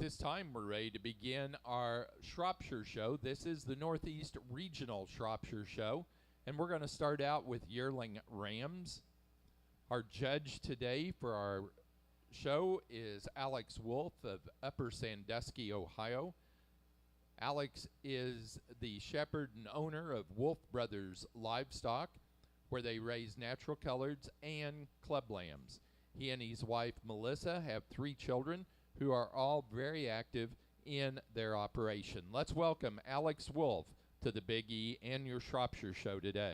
this time, we're ready to begin our Shropshire show. This is the Northeast Regional Shropshire show, and we're going to start out with yearling rams. Our judge today for our show is Alex Wolf of Upper Sandusky, Ohio. Alex is the shepherd and owner of Wolf Brothers Livestock, where they raise natural coloreds and club lambs. He and his wife, Melissa, have 3 children who are all very active in their operation. Let's welcome Alex Wolf to the Big E and your Shropshire show today.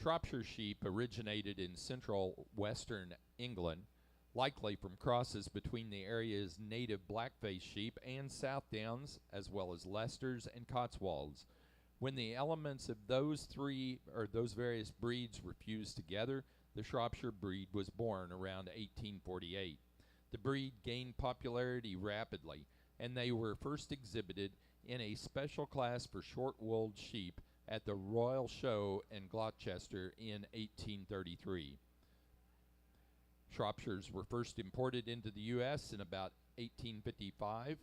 Shropshire sheep originated in central western England, likely from crosses between the area's native blackface sheep and South Downs, as well as Leicesters and Cotswolds. When the elements of those various breeds were fused together, the Shropshire breed was born around 1848. The breed gained popularity rapidly, and they were first exhibited in a special class for short-wooled sheep at the Royal Show in Gloucester in 1833. Shropshires were first imported into the U.S. in about 1855.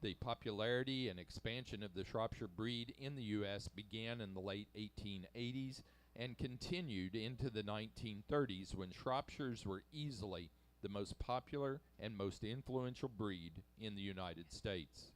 The popularity and expansion of the Shropshire breed in the U.S. began in the late 1880s and continued into the 1930s, when Shropshires were easily the most popular and most influential breed in the United States.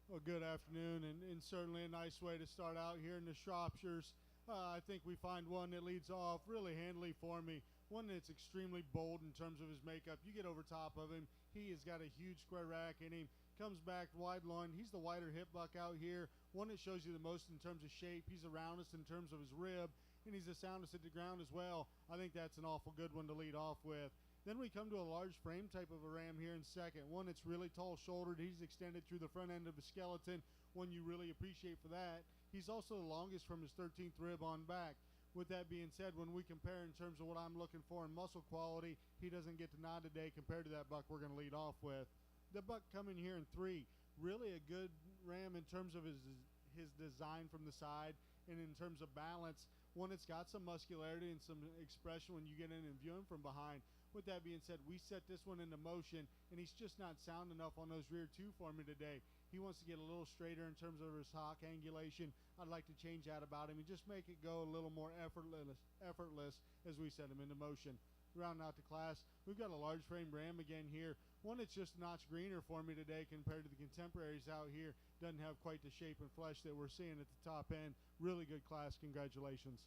Well, good afternoon, and certainly a nice way to start out here in the Shropshires. I think we find one that leads off really handily for me, one that's extremely bold in terms of his makeup. You get over top of him, he has got a huge square rack in him, comes back wide loin. He's the wider hip buck out here, one that shows you the most in terms of shape. He's the roundest in terms of his rib, and he's the soundest at the ground as well. I think that's an awful good one to lead off with. Then we come to a large frame type of a ram here in second. One that's really tall-shouldered. He's extended through the front end of the skeleton, one you really appreciate for that. He's also the longest from his 13th rib on back. With that being said, when we compare in terms of what I'm looking for in muscle quality, he doesn't get to nod today compared to that buck we're going to lead off with. The buck coming here in 3, really a good ram in terms of his design from the side and in terms of balance. One that's got some muscularity and some expression when you get in and view him from behind. With that being said, we set this one into motion, and he's just not sound enough on those rear 2 for me today. He wants to get a little straighter in terms of his hock angulation. I'd like to change that about him and just make it go a little more effortless as we set him into motion. Rounding out the class, we've got a large frame ram again here. One that's just a notch greener for me today compared to the contemporaries out here. Doesn't have quite the shape and flesh that we're seeing at the top end. Really good class. Congratulations.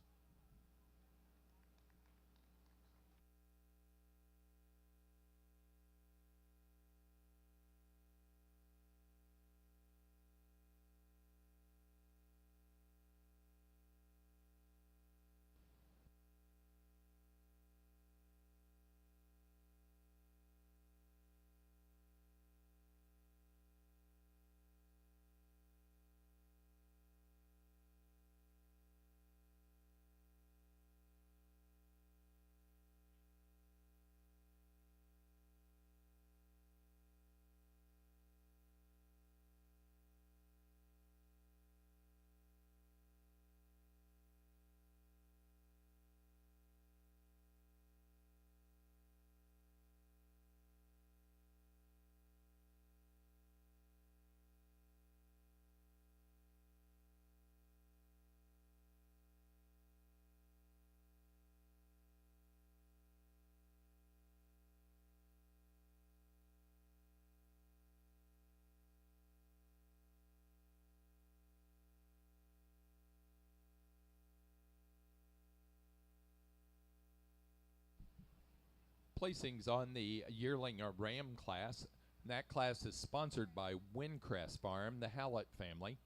Placings on the yearling or ram class. That class is sponsored by Windcrest Farm, the Hallett family.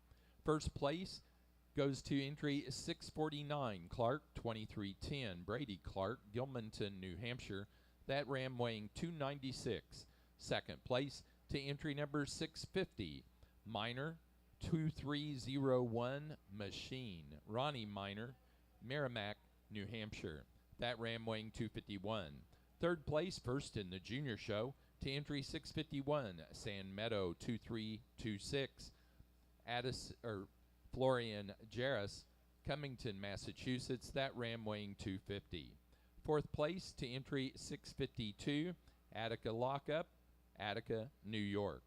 First place goes to entry 649, Clark 2310, Brady Clark, Gilmanton, New Hampshire. That ram weighing 296. Second place to entry number 650, Minor 2301, Machine, Ronnie Minor, Merrimack, New Hampshire. That ram weighing 251. Third place, first in the junior show, to entry 651, San Meadow 2326, Florian Jarris, Cummington, Massachusetts. That ram weighing 250. Fourth place to entry 652, Attica Lockup, Attica, New York.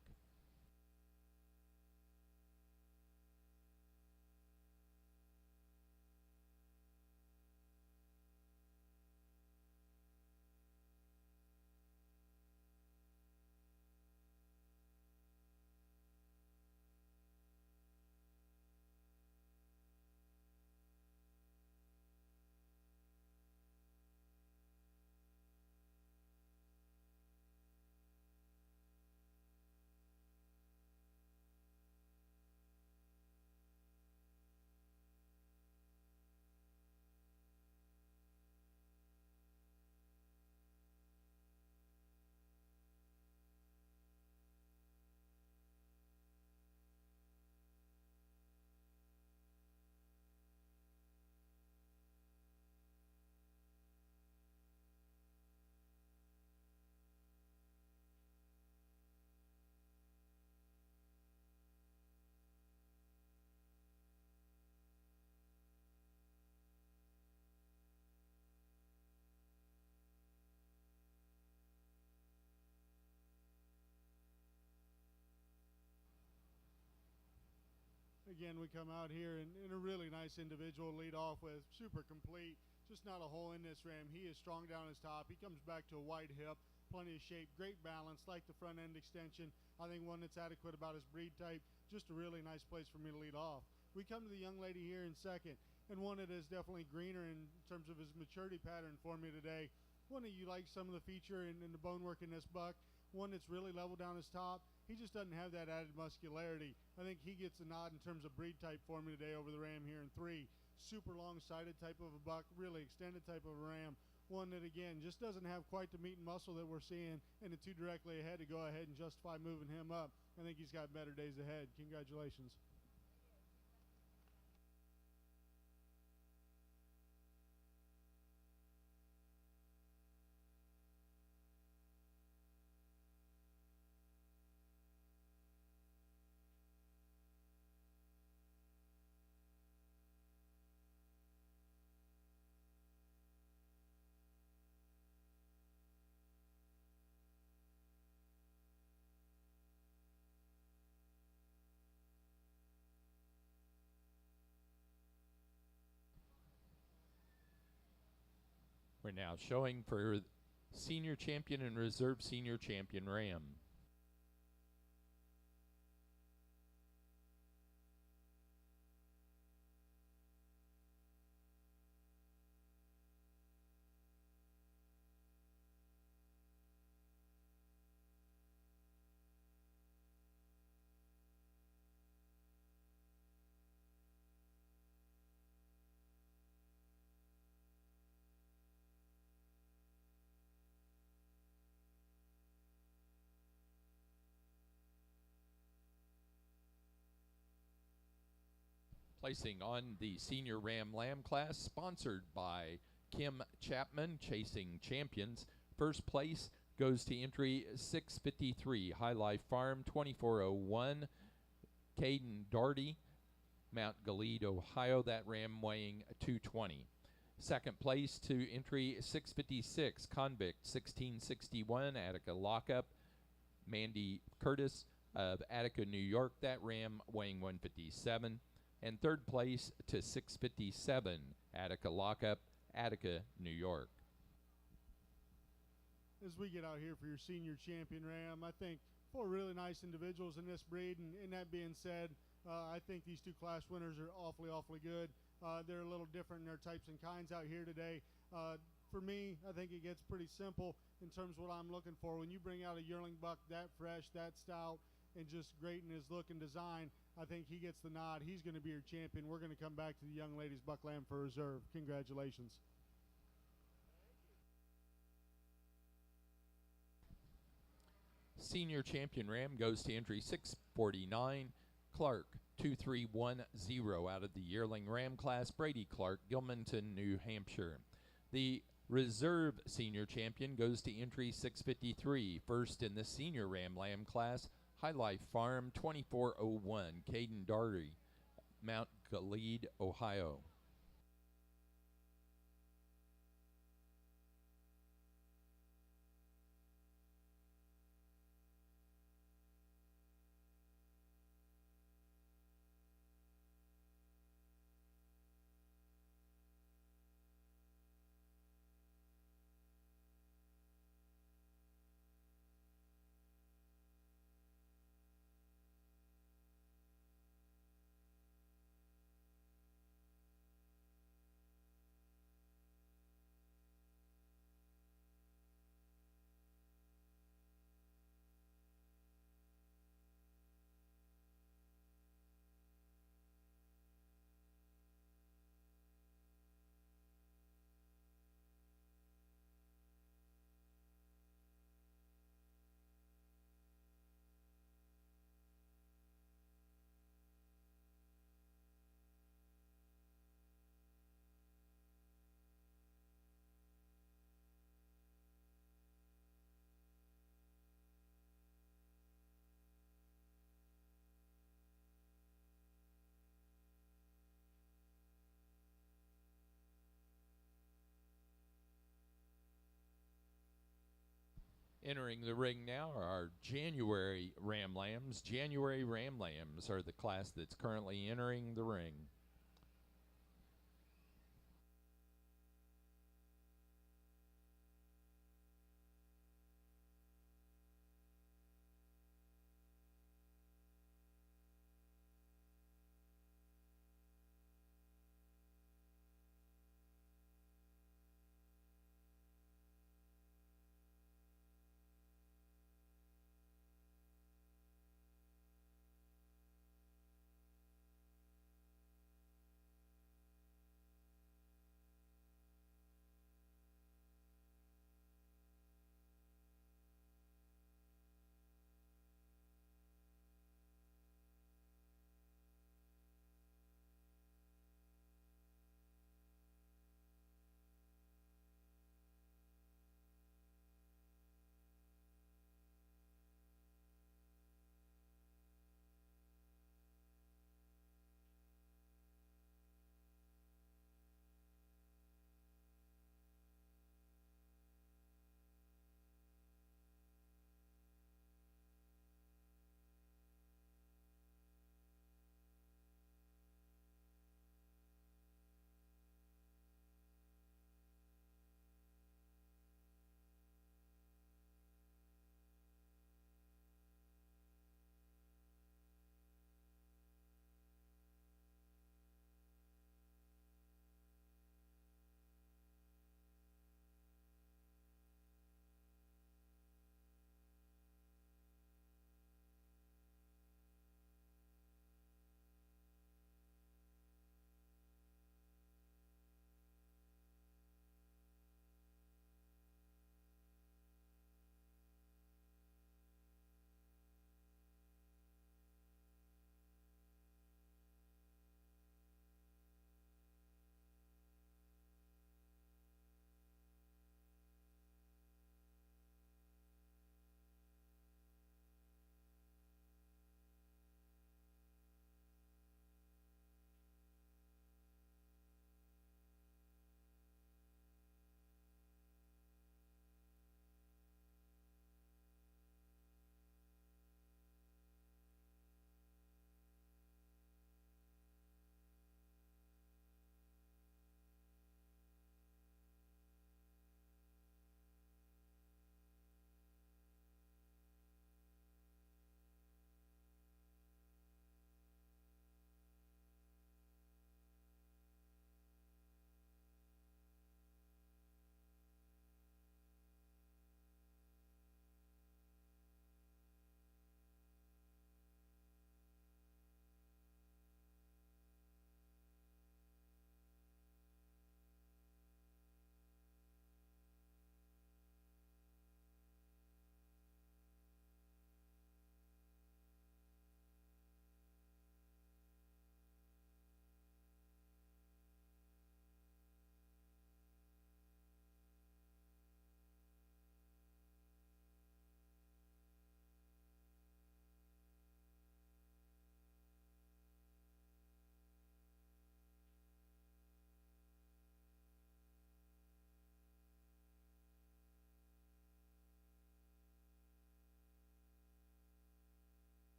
Again, we come out here in a really nice individual lead off with, super complete, just not a hole in this ram. He is strong down his top. He comes back to a wide hip, plenty of shape, great balance, like the front end extension. I think one that's adequate about his breed type. Just a really nice place for me to lead off. We come to the young lady here in second, and one that is definitely greener in terms of his maturity pattern for me today. One that you like some of the feature in the bone work in this buck. One that's really level down his top. He just doesn't have that added muscularity. I think he gets a nod in terms of breed type for me today over the ram here in 3. Super long-sided type of a buck, really extended type of a ram. one that, again, just doesn't have quite the meat and muscle that we're seeing, and the two directly ahead to go ahead and justify moving him up. I think he's got better days ahead. Congratulations. We're now showing for senior champion and reserve senior champion ram. Placing on the senior ram lamb class, sponsored by Kim Chapman, Chasing Champions. First place goes to entry 653, High Life Farm, 2401, Caden Darty, Mount Gilead, Ohio. That ram weighing 220. Second place to entry 656, Convict, 1661, Attica Lockup, Mandy Curtis of Attica, New York. That ram weighing 157. And third place to 657, Attica Lockup, Attica, New York. As we get out here for your senior champion ram, I think 4 really nice individuals in this breed. And that being said, I think these 2 class winners are awfully good. They're a little different in their types and kinds out here today. For me, I think it gets pretty simple in terms of what I'm looking for. When you bring out a yearling buck that fresh, that stout, and just great in his look and design, I think he gets the nod. He's going to be your champion. We're going to come back to the young ladies buck lamb for reserve. Congratulations. Senior champion ram goes to entry 649, Clark, 2310, out of the yearling ram class, Brady Clark, Gilmanton, New Hampshire. The reserve senior champion goes to entry 653, first in the senior ram lamb class, High Life Farm, 2401, Caden Darty, Mount Gilead, Ohio. Entering the ring now are our January ram lambs. January ram lambs are the class that's currently entering the ring.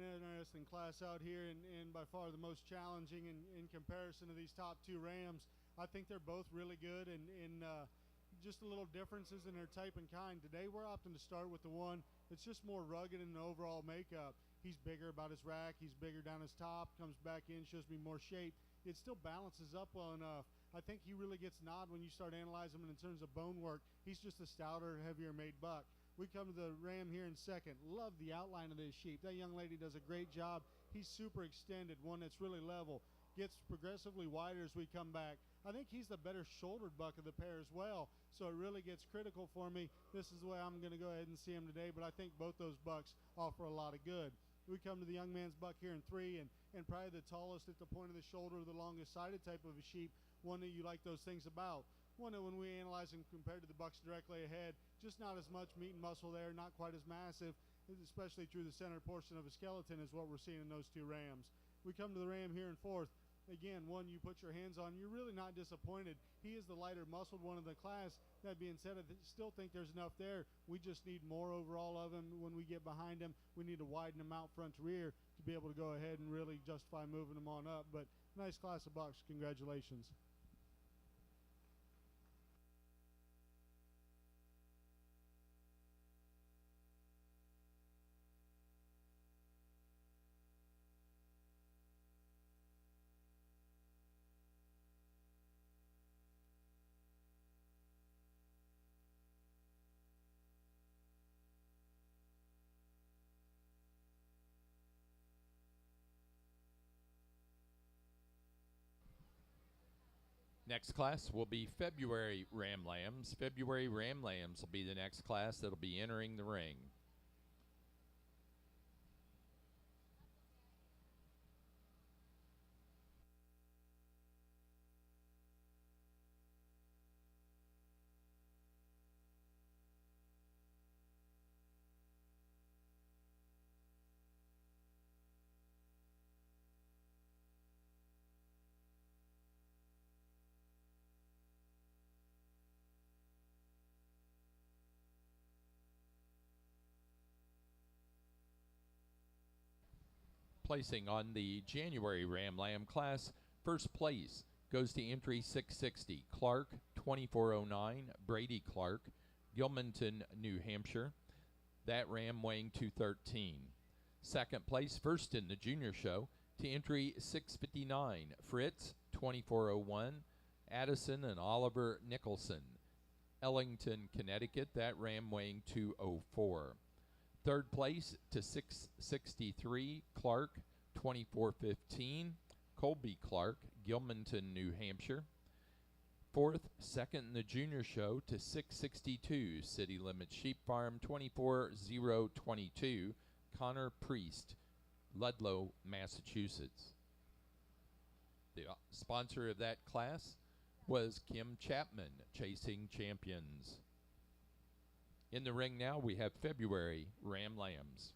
an interesting class out here, and by far the most challenging in comparison to these top two Rams. I think they're both really good, and just a little differences in their type and kind. Today we're opting to start with the one that's just more rugged in the overall makeup. He's bigger about his rack, he's bigger down his top, comes back in, shows me more shape. It still balances up well enough. I think he really gets nod when you start analyzing him in terms of bone work. He's just a stouter, heavier made buck. We come to the Ram here in second. Love the outline of this sheep. That young lady does a great job. He's super extended, one that's really level. Gets progressively wider as we come back. I think he's the better shouldered buck of the pair as well, so it really gets critical for me. This is the way I'm going to go ahead and see him today, but I think both those bucks offer a lot of good. We come to the young man's buck here in 3, and probably the tallest at the point of the shoulder, the longest sided type of a sheep, one that you like those things about. One that when we analyze him compared to the bucks directly ahead, just not as much meat and muscle there, not quite as massive, especially through the center portion of a skeleton is what we're seeing in those two Rams. We come to the Ram here in 4th. Again, one you put your hands on, you're really not disappointed. He is the lighter muscled one of the class. That being said, I still think there's enough there. We just need more overall of him when we get behind him. We need to widen him out front to rear to be able to go ahead and really justify moving him on up. But nice class of bucks. Congratulations. Next class will be February Ram Lambs. February Ram Lambs will be the next class that'll be entering the ring. Placing on the January Ram Lamb class, first place goes to entry 660, Clark 2409, Brady Clark, Gilmanton, New Hampshire. That ram weighing 213. Second place, first in the junior show, to entry 659, Fritz 2401, Addison and Oliver Nicholson, Ellington, Connecticut. That ram weighing 204. Third place to 663, Clark 2415, Colby Clark, Gilmanton, New Hampshire. Fourth, second in the junior show to 662, City Limits Sheep Farm 24022, Connor Priest, Ludlow, Massachusetts. The sponsor of that class was Kim Chapman, Chasing Champions. In the ring now, we have February Ram Lambs.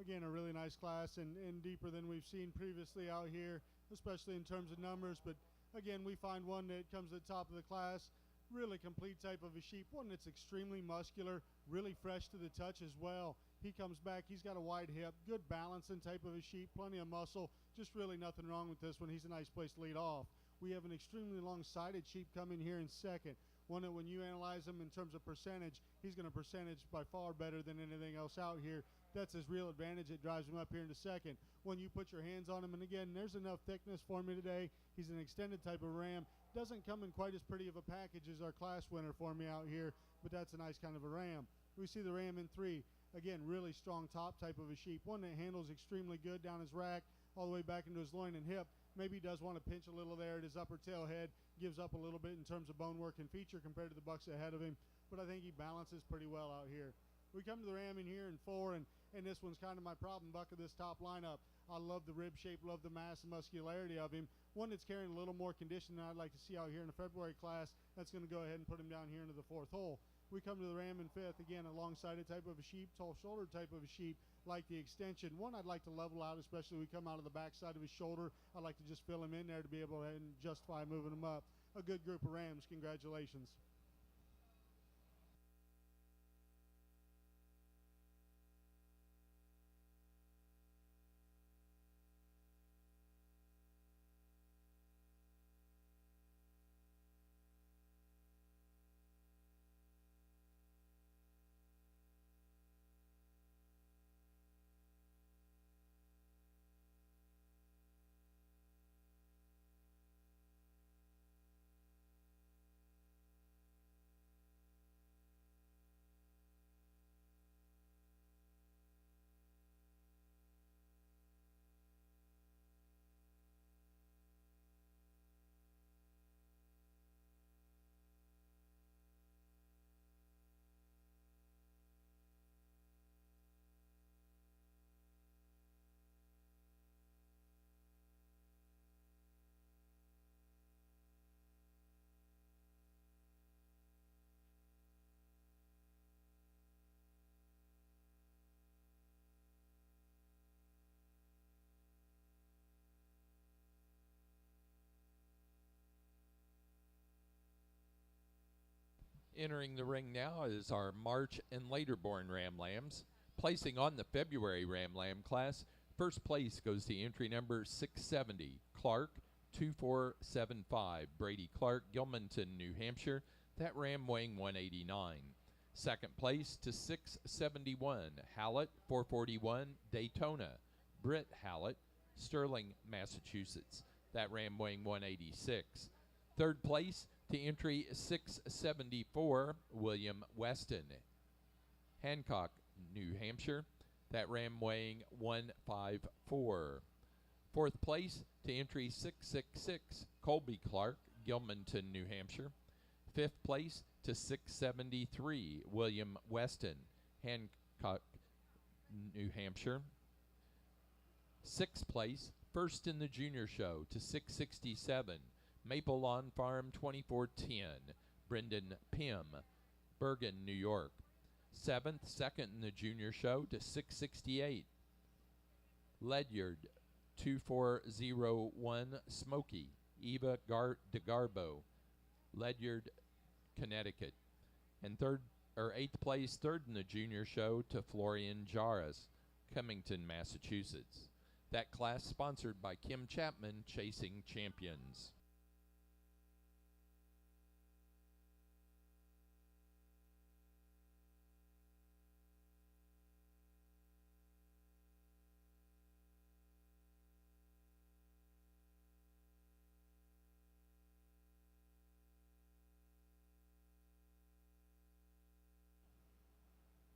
Again, a really nice class and deeper than we've seen previously out here, especially in terms of numbers. But again, we find one that comes at the top of the class, really complete type of a sheep, one that's extremely muscular, really fresh to the touch as well. He comes back, he's got a wide hip, good balancing type of a sheep, plenty of muscle, just really nothing wrong with this one. He's a nice place to lead off. We have an extremely long-sided sheep coming here in second, one that when you analyze him in terms of percentage, he's going to percentage by far better than anything else out here. That's his real advantage. It drives him up here into second. When you put your hands on him, and again, there's enough thickness for me today. He's an extended type of ram. Doesn't come in quite as pretty of a package as our class winner for me out here, but that's a nice kind of a ram. We see the ram in 3. Again, really strong top type of a sheep, one that handles extremely good down his rack, all the way back into his loin and hip. Maybe he does want to pinch a little there at his upper tail head, gives up a little bit in terms of bone work and feature compared to the bucks ahead of him, but I think he balances pretty well out here. We come to the ram in here in 4, and this one's kind of my problem buck of this top lineup. I love the rib shape, love the mass and muscularity of him. One that's carrying a little more condition than I'd like to see out here in the February class. That's going to go ahead and put him down here into the 4th hole. We come to the ram in 5th, again, a long-sided type of a sheep, tall-shouldered type of a sheep, like the extension. One I'd like to level out, especially we come out of the backside of his shoulder. I'd like to just fill him in there to be able to justify moving him up. A good group of rams. Congratulations. Entering the ring now is our March and later born Ram Lambs. Placing on the February Ram Lamb class, first place goes to entry number 670, Clark 2475, Brady Clark, Gilmanton, New Hampshire. That ram weighing 189. Second place to 671, Hallett 441, Daytona, Britt Hallett, Sterling, Massachusetts. That ram weighing 186. Third place to entry 674, William Weston, Hancock, New Hampshire. That ram weighing 154. Fourth place to entry 666, Colby Clark, Gilmanton, New Hampshire. Fifth place to 673, William Weston, Hancock, New Hampshire. Sixth place, first in the junior show, to 667, Maple Lawn Farm 2410, Brendan Pym, Bergen, New York. Seventh, second in the junior show, to 668, Ledyard 2401, Smoky, Eva DeGarbo, Ledyard, Connecticut. And eighth place, third in the junior show, to Florian Jarras, Cummington, Massachusetts. That class sponsored by Kim Chapman, Chasing Champions.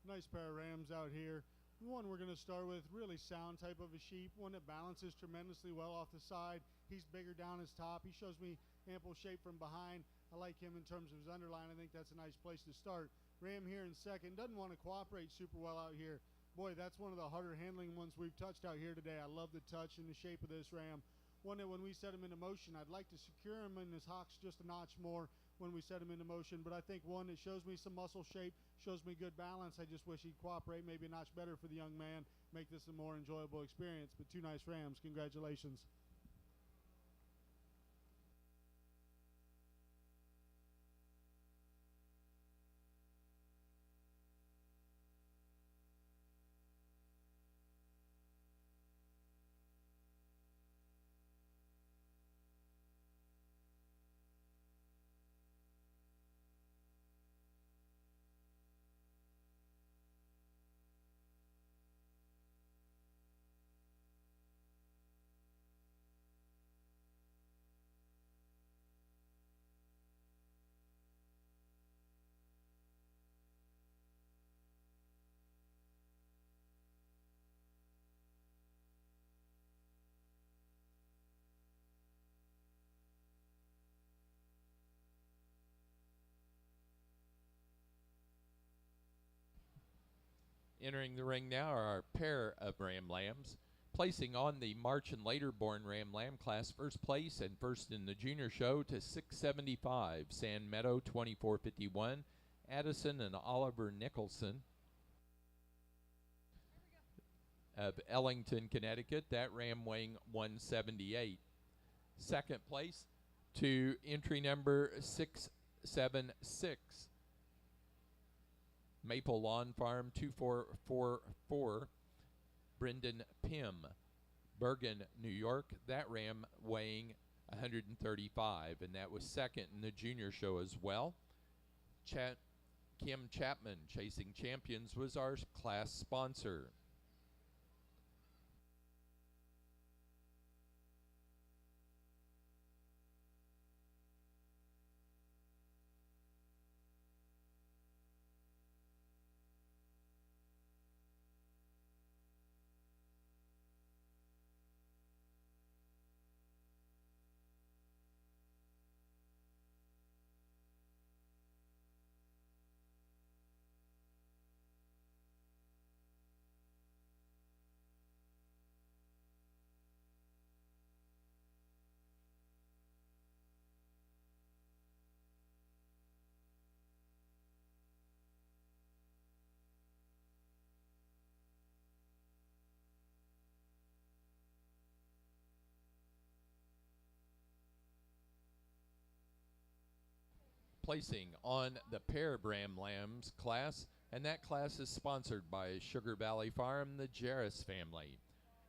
Nice pair of rams out here. The one we're going to start with, really sound type of a sheep, one that balances tremendously well off the side. He's bigger down his top. He shows me ample shape from behind. I like him in terms of his underline. I think that's a nice place to start. Ram here in second. Doesn't want to cooperate super well out here. Boy, that's one of the harder handling ones we've touched out here today. I love the touch and the shape of this ram. One that when we set him into motion, I'd like to secure him in his hocks just a notch more when we set him into motion, but I think one that shows me some muscle shape, shows me good balance. I just wish he'd cooperate maybe a notch better for the young man. make this a more enjoyable experience. But two nice rams. Congratulations. Entering the ring now are our pair of Ram Lambs. Placing on the March and later born Ram Lamb class, first place and first in the junior show to 675, San Meadow 2451, Addison and Oliver Nicholson of Ellington, Connecticut. That ram weighing 178. Second place to entry number 676, Maple Lawn Farm 2444, Brendan Pym, Bergen, New York. That ram weighing 135, and that was second in the junior show as well. Kim Chapman, Chasing Champions, was our class sponsor. Placing on the pair Ram Lambs class, and that class is sponsored by Sugar Valley Farm, the Jarris family.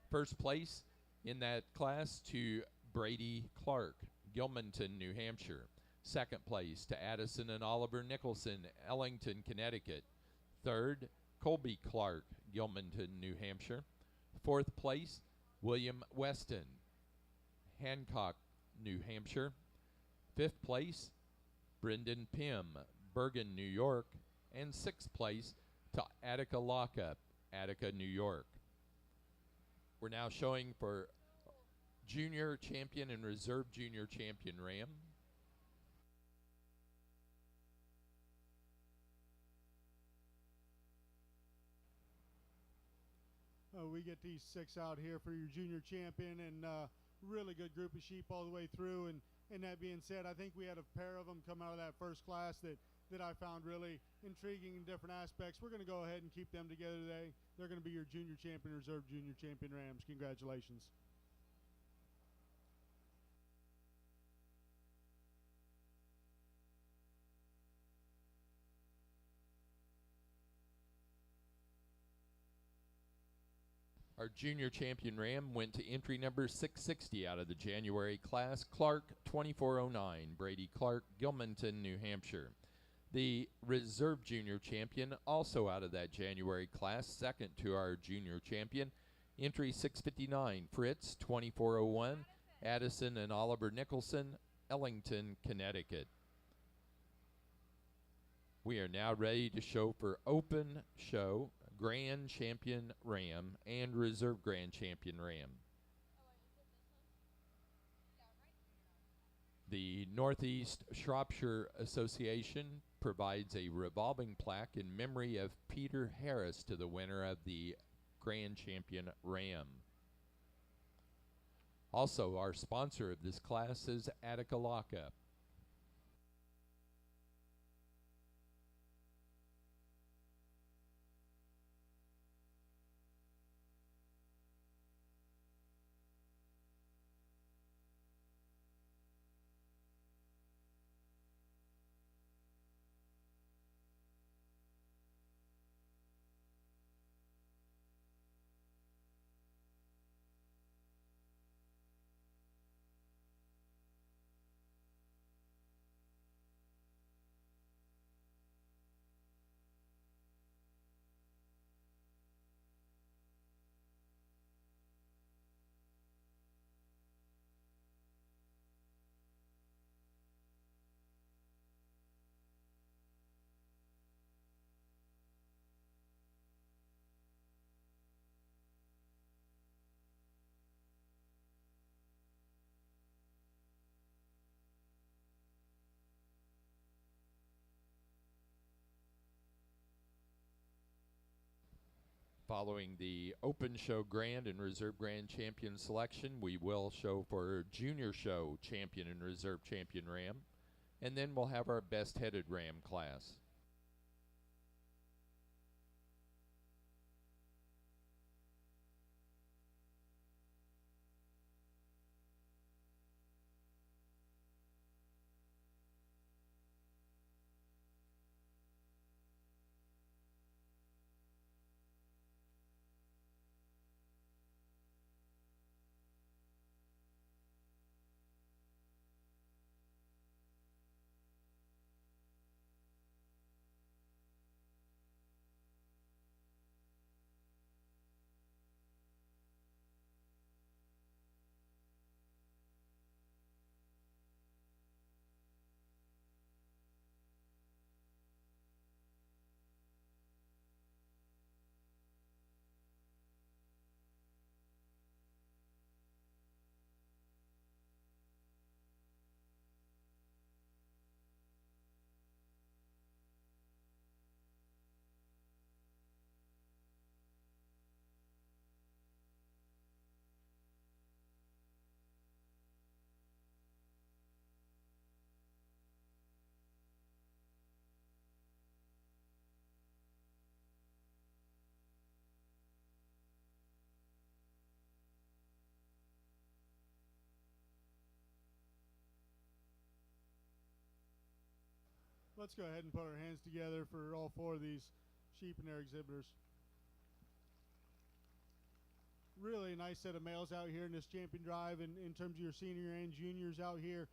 First place in that class to Brady Clark, Gilmanton, New Hampshire. Second place to Addison and Oliver Nicholson, Ellington, Connecticut. Third, Colby Clark, Gilmanton, New Hampshire. Fourth place, William Weston, Hancock, New Hampshire. Fifth place, Brendan Pym, Bergen, New York. And sixth place to Attica Lockup, Attica, New York. We're now showing for junior champion and reserve junior champion ram. We get these 6 out here for your junior champion, and really good group of sheep all the way through. And that being said, I think we had a pair of them come out of that first class that I found really intriguing in different aspects. We're going to go ahead and keep them together today. They're going to be your junior champion, reserve junior champion rams. Congratulations. Our junior champion ram went to entry number 660 out of the January class, Clark 2409, Brady Clark, Gilmanton, New Hampshire. The reserve junior champion, also out of that January class, second to our junior champion, entry 659, Fritz 2401, Addison and Oliver Nicholson, Ellington, Connecticut. We are now ready to show for open show Grand Champion Ram and Reserve Grand Champion Ram. The Northeast Shropshire Association provides a revolving plaque in memory of Peter Harris to the winner of the Grand Champion Ram. Also, our sponsor of this class is Attica Lockup. Following the Open Show Grand and Reserve Grand Champion selection, we will show for Junior Show Champion and Reserve Champion Ram, and then we'll have our Best Headed Ram class. Let's go ahead and put our hands together for all four of these sheep and their exhibitors. Really nice set of males out here in this champion drive, and in terms of your senior and juniors out here.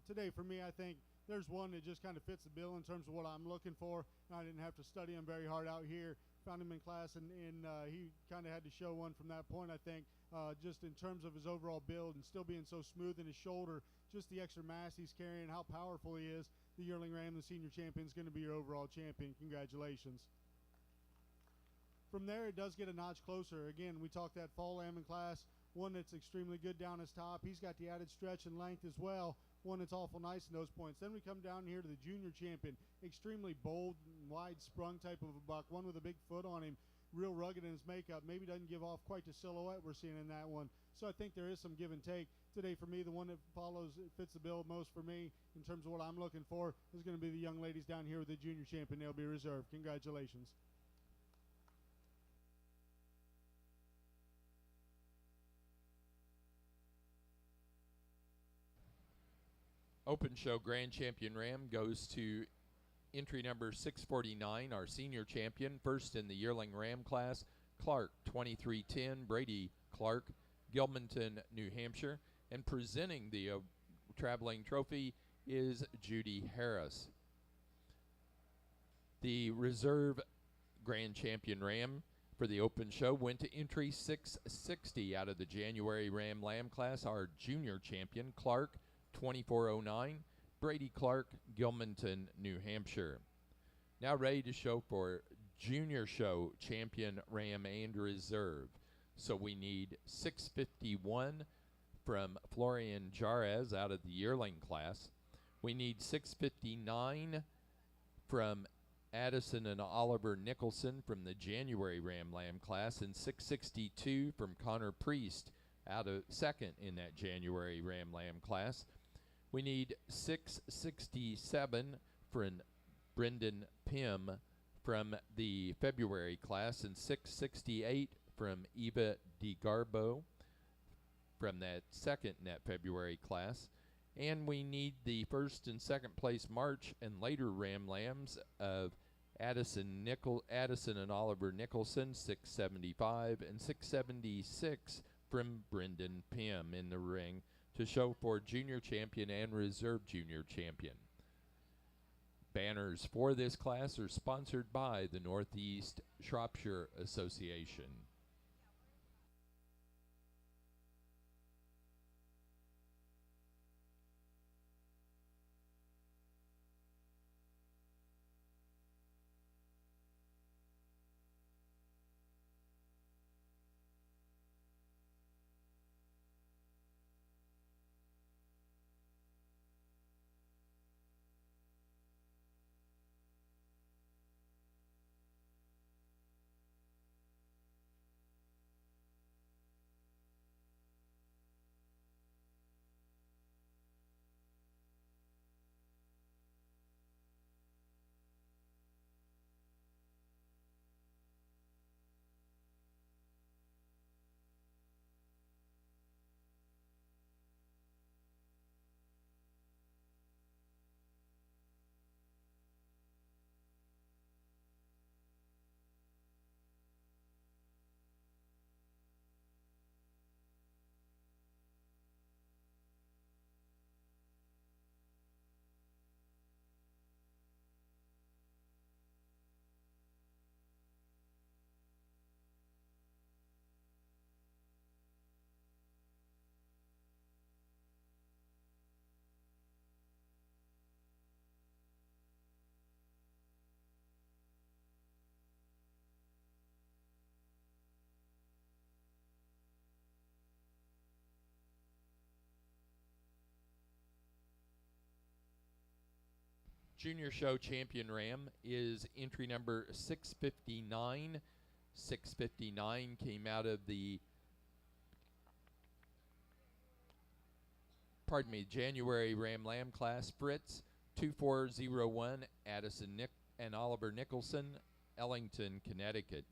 Today for me, I think there's one that just kind of fits the bill in terms of what I'm looking for. I didn't have to study him very hard out here. Found him in class, and he kind of had to show one from that point, I think, just in terms of his overall build and still being so smooth in his shoulder, just the extra mass he's carrying, how powerful he is. The yearling ram, the senior champion, is going to be your overall champion. Congratulations. From there, it does get a notch closer. Again, we talked that fall lamb in class, one that's extremely good down his top. He's got the added stretch and length as well, one that's awful nice in those points. Then we come down here to the junior champion, extremely bold, wide sprung type of a buck, one with a big foot on him, real rugged in his makeup, maybe doesn't give off quite the silhouette we're seeing in that one. So I think there is some give and take. Today for me, the one that follows, fits the bill most for me in terms of what I'm looking for is going to be the young ladies down here with the junior champion. They'll be reserved. Congratulations. Open Show Grand Champion Ram goes to entry number 649, our senior champion, first in the yearling ram class, Clark, 2310, Brady Clark, Gilmanton, New Hampshire. And presenting the traveling trophy is Judy Harris. The reserve Grand Champion Ram for the Open Show went to entry 660 out of the January Ram Lamb class, our junior champion, Clark, 2409, Brady Clark, Gilmanton, New Hampshire. Now ready to show for Junior Show Champion Ram and Reserve. So we need 651 from Florian Jarez out of the yearling class. We need 659 from Addison and Oliver Nicholson from the January Ram Lamb class, and 662 from Connor Priest out of second in that January Ram Lamb class. We need 667 from Brendan Pym from the February class, and 668 from Eva DeGarbo from that second in that February class. And we need the first and second place March and later Ram Lambs of Addison and Oliver Nicholson, 675, and 676 from Brendan Pym in the ring to show for junior champion and reserve junior champion. Banners for this class are sponsored by the Northeast Shropshire Association. Junior Show Champion Ram is entry number 659. 659 came out of the January Ram Lamb class. Fritz 2401, Addison and Oliver Nicholson, Ellington, Connecticut.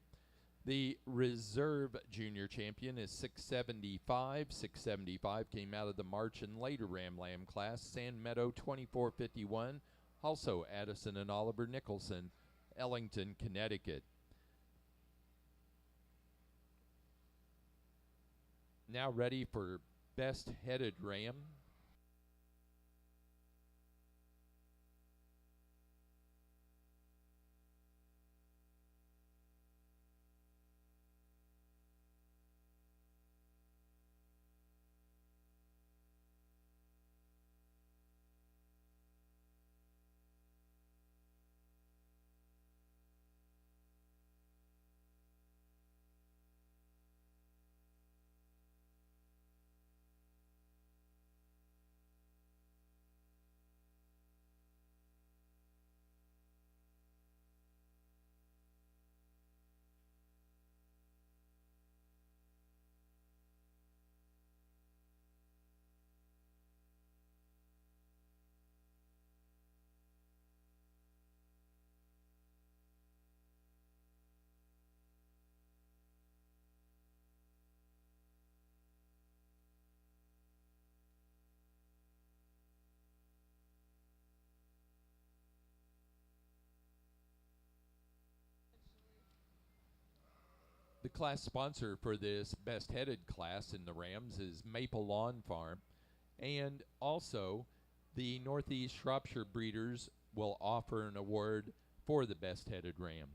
The reserve junior champion is 675. 675 came out of the March and later Ram Lamb class. Sand Meadow 2451, also Addison and Oliver Nicholson, Ellington, Connecticut. Now ready for best headed ram. The class sponsor for this best headed class in the Rams is Maple Lawn Farm, and also the Northeast Shropshire Breeders will offer an award for the best headed ram.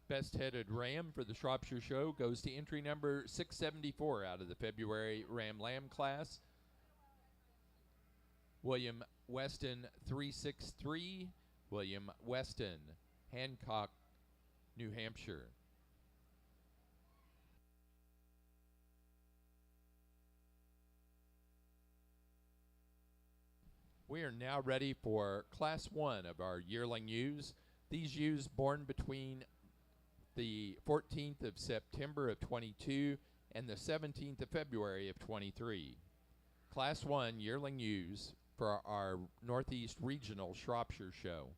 Best headed ram for the Shropshire Show goes to entry number 674 out of the February Ram Lamb class. William Weston 363. William Weston, Hancock, New Hampshire. We are now ready for Class 1 of our yearling ewes. These ewes born between the 14th of September of 22 and the 17th of February of 23. Class 1 yearling ewes for our Northeast Regional Shropshire Show.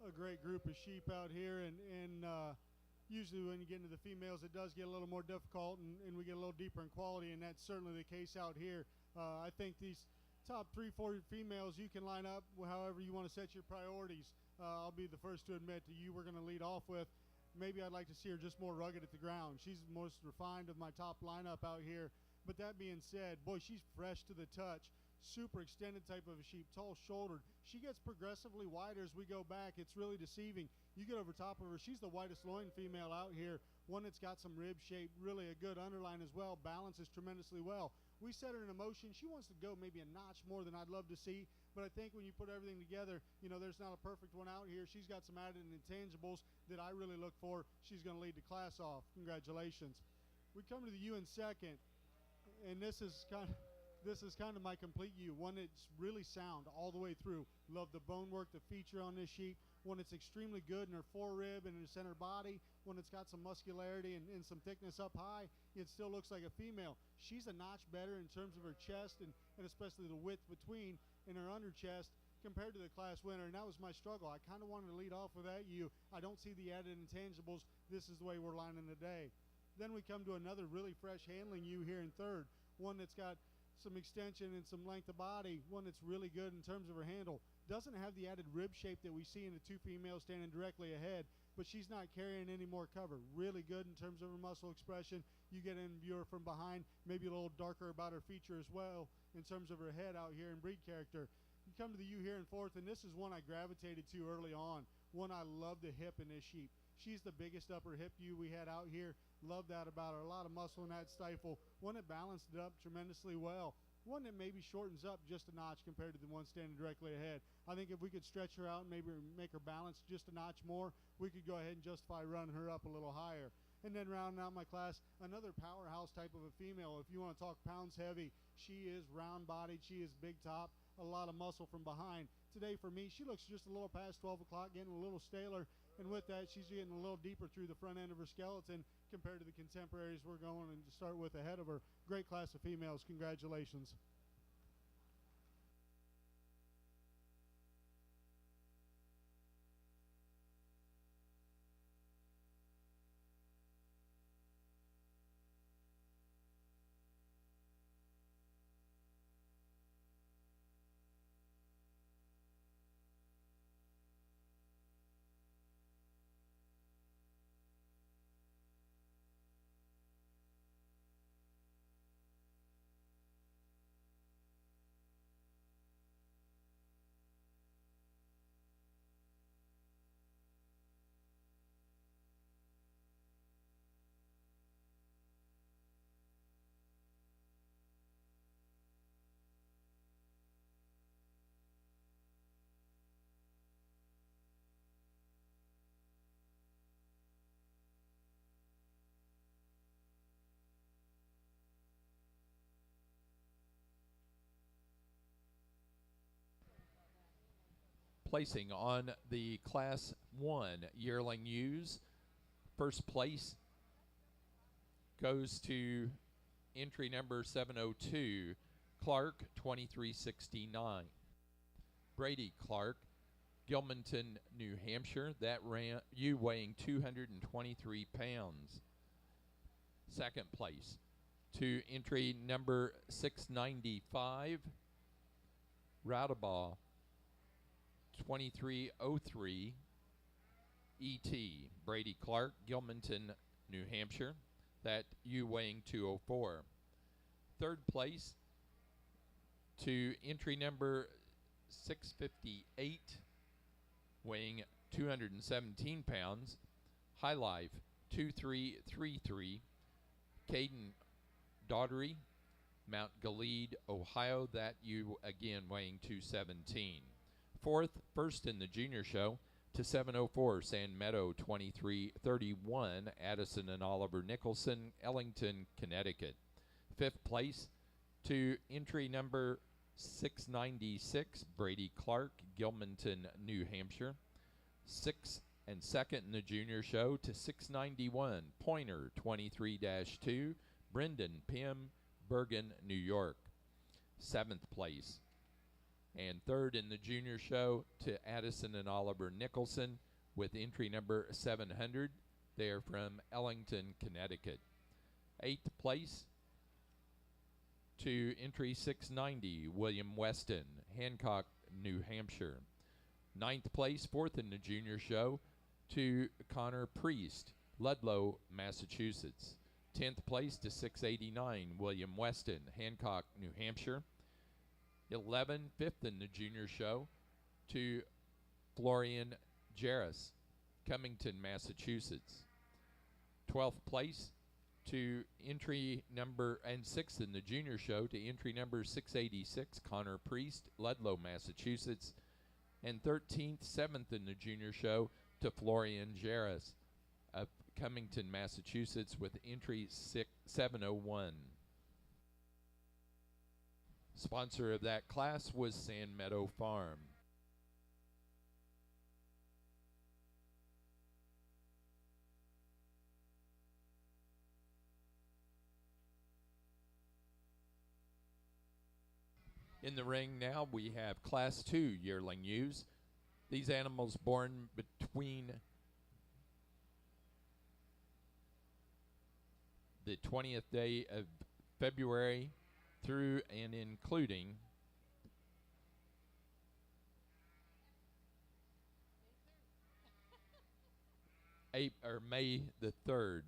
a great group of sheep out here, and usually when you get into the females, it does get a little more difficult, and we get a little deeper in quality, and that's certainly the case out here. I think these top 3-4 females, you can line up however you want to set your priorities. I'll be the first to admit to you, we're going to lead off with, maybe I'd like to see her just more rugged at the ground. She's the most refined of my top lineup out here. But that being said, boy, she's fresh to the touch. Super extended type of a sheep, tall shouldered. She gets progressively wider as we go back. It's really deceiving. You get over top of her, she's the widest loin female out here. One that's got some rib shape, really a good underline as well, balances tremendously well. We set her in motion. She wants to go maybe a notch more than I'd love to see, but I think when you put everything together, you know, there's not a perfect one out here. She's got some added intangibles that I really look for. She's going to lead the class off. Congratulations. We come to the U in second, and this is kind of my complete U, one that's really sound all the way through. Love the bone work, the feature on this sheep, one that's extremely good in her forerib and in her center body, one that's got some muscularity and some thickness up high. It still looks like a female. She's a notch better in terms of her chest and especially the width between in her under chest compared to the class winner, and that was my struggle. I kind of wanted to lead off with that U. I don't see the added intangibles. This is the way we're lining today. Then we come to another really fresh handling U here in third, one that's got some extension and some length of body, one that's really good in terms of her handle. Doesn't have the added rib shape that we see in the two females standing directly ahead, but she's not carrying any more cover. Really good in terms of her muscle expression. You get in view her from behind, maybe a little darker about her feature as well in terms of her head out here in breed character. You come to the U here in fourth, and this is one I gravitated to early on. One I love the hip in this sheep. She's the biggest upper hip U we had out here. Love that about her. A lot of muscle in that stifle. One that balanced it up tremendously well. One that maybe shortens up just a notch compared to the one standing directly ahead. I think if we could stretch her out and maybe make her balance just a notch more, we could go ahead and justify running her up a little higher. And then rounding out my class, another powerhouse type of a female. If you want to talk pounds heavy, she is round bodied, she is big top, a lot of muscle from behind. Today for me, she looks just a little past 12 o'clock, getting a little staler. And with that, she's getting a little deeper through the front end of her skeleton compared to the contemporaries we're going to start with ahead of her. Great class of females. Congratulations. Placing on the Class 1 yearling ewes, first place goes to entry number 702, Clark, 2369. Brady Clark, Gilmanton, New Hampshire. That ewe weighing 223 pounds. Second place to entry number 695, Roudabaugh, 2303, E.T. Brady Clark, Gilmanton, New Hampshire. That ewe weighing 204. Third place to entry number 658, weighing 217 pounds, High Life, 2333, Caden Daughtery, Mount Gilead, Ohio. That ewe again weighing 217. First in the junior show to 704, Sand Meadow, 2331, Addison and Oliver Nicholson, Ellington, Connecticut. Fifth place to entry number 696, Brady Clark, Gilmanton, New Hampshire. Sixth and second in the junior show to 691, Pointer, 23-2, Brendan Pym, Bergen, New York. Seventh place And third in the junior show to Addison and Oliver Nicholson with entry number 700. They are from Ellington, Connecticut. Eighth place to entry 690, William Weston, Hancock, New Hampshire. Ninth place, fourth in the junior show, to Connor Priest, Ludlow, Massachusetts. 10th place to 689, William Weston, Hancock, New Hampshire. 11, fifth in the junior show, to Florian Jarris, Cummington, Massachusetts. 12th place to entry number, and sixth in the junior show to entry number 686, Connor Priest, Ludlow, Massachusetts. And 13th, 7th in the junior show to Florian Jarris of Cummington, Massachusetts with entry 701. Sponsor of that class was Sand Meadow Farm. In the ring now, we have Class 2 yearling ewes. These animals born between the 20th day of February through and including May the 3rd.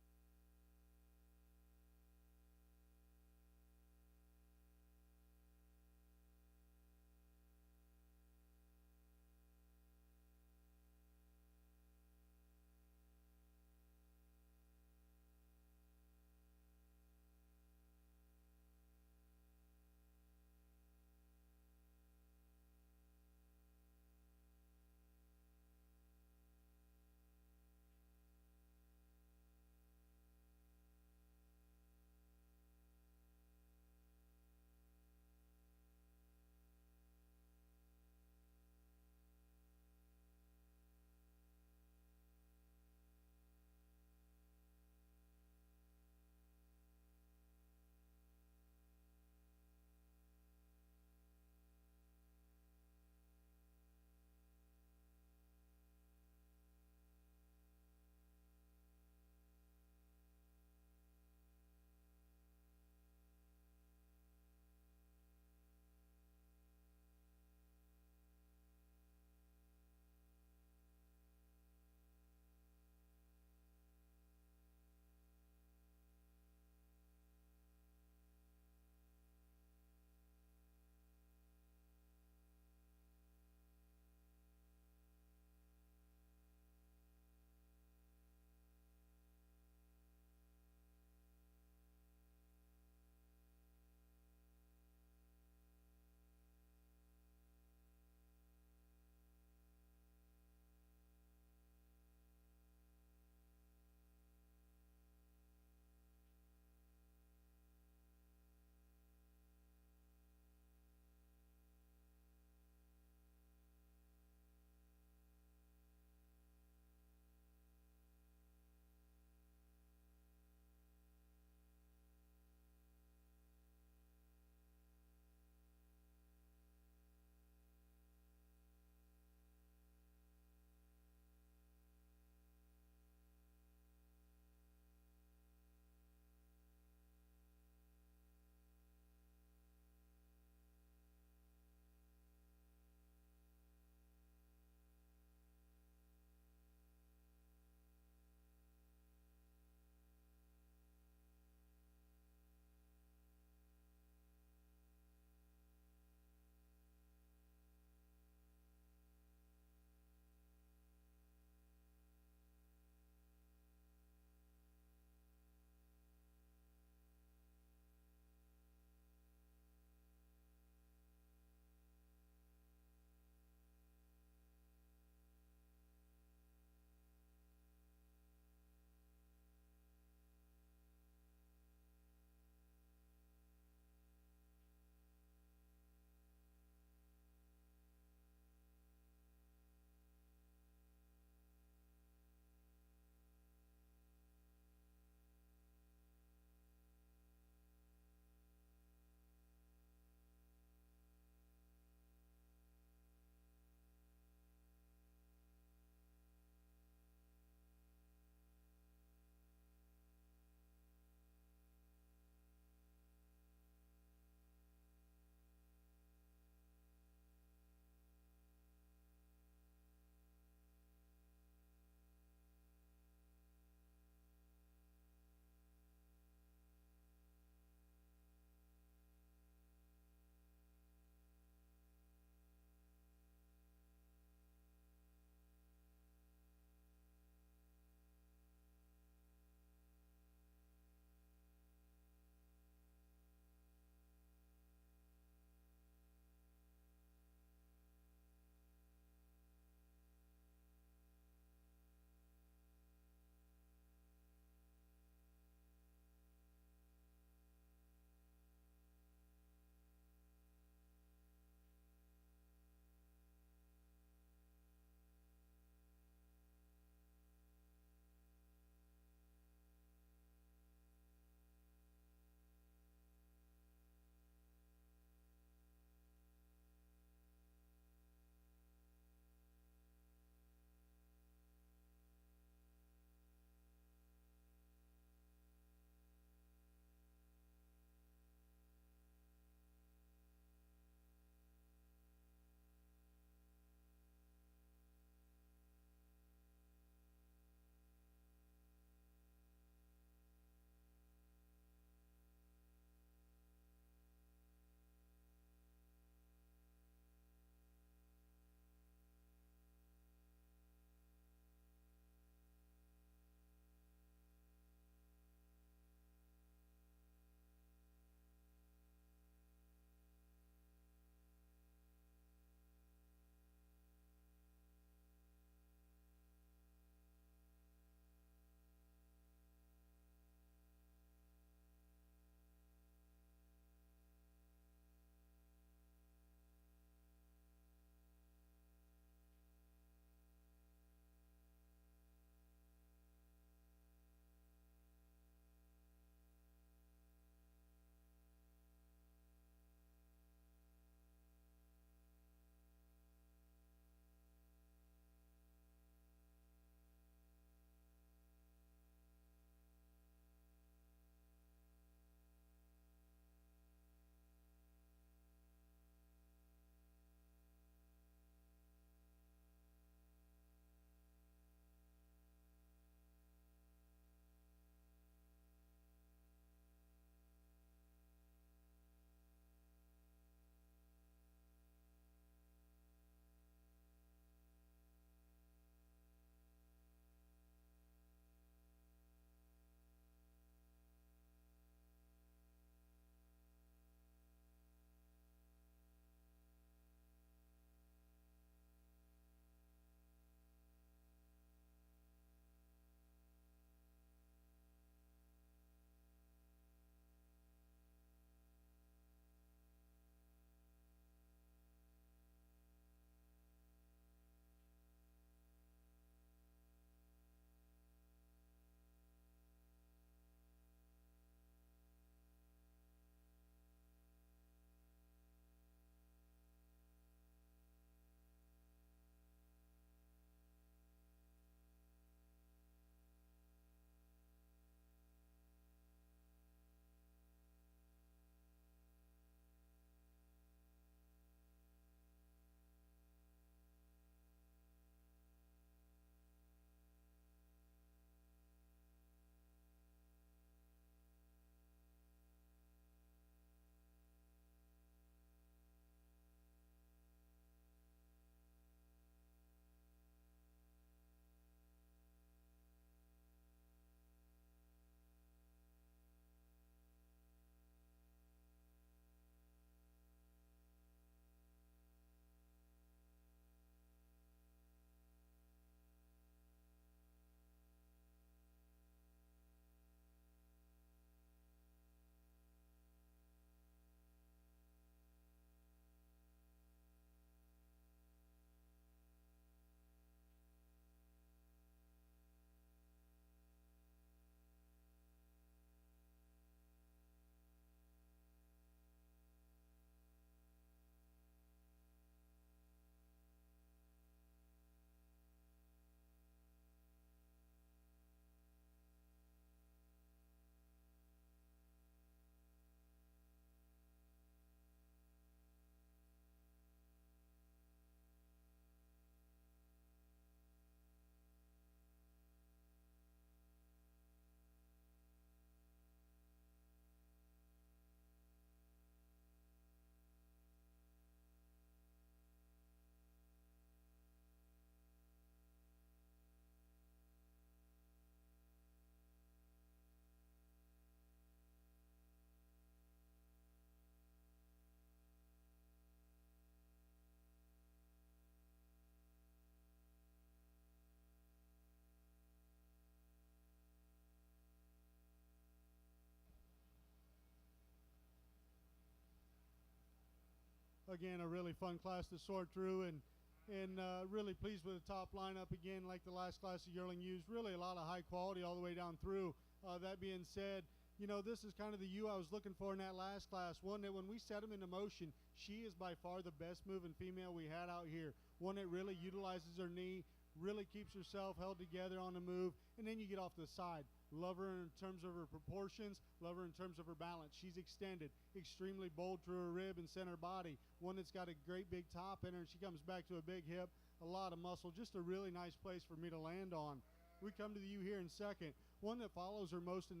again, a really fun class to sort through, and really pleased with the top lineup again, like the last class of yearling ewes. Really a lot of high quality all the way down through. That being said, you know, this is kind of the ewe I was looking for in that last class. One that when we set them into motion, she is by far the best moving female we had out here. One that really utilizes her knee, really keeps herself held together on the move, and then you get off to the side. Love her in terms of her proportions, love her in terms of her balance. She's extended, extremely bold through her rib and center body. One that's got a great big top in her, and she comes back to a big hip, a lot of muscle, just a really nice place for me to land on. We come to the ewe here in second, one that follows her most in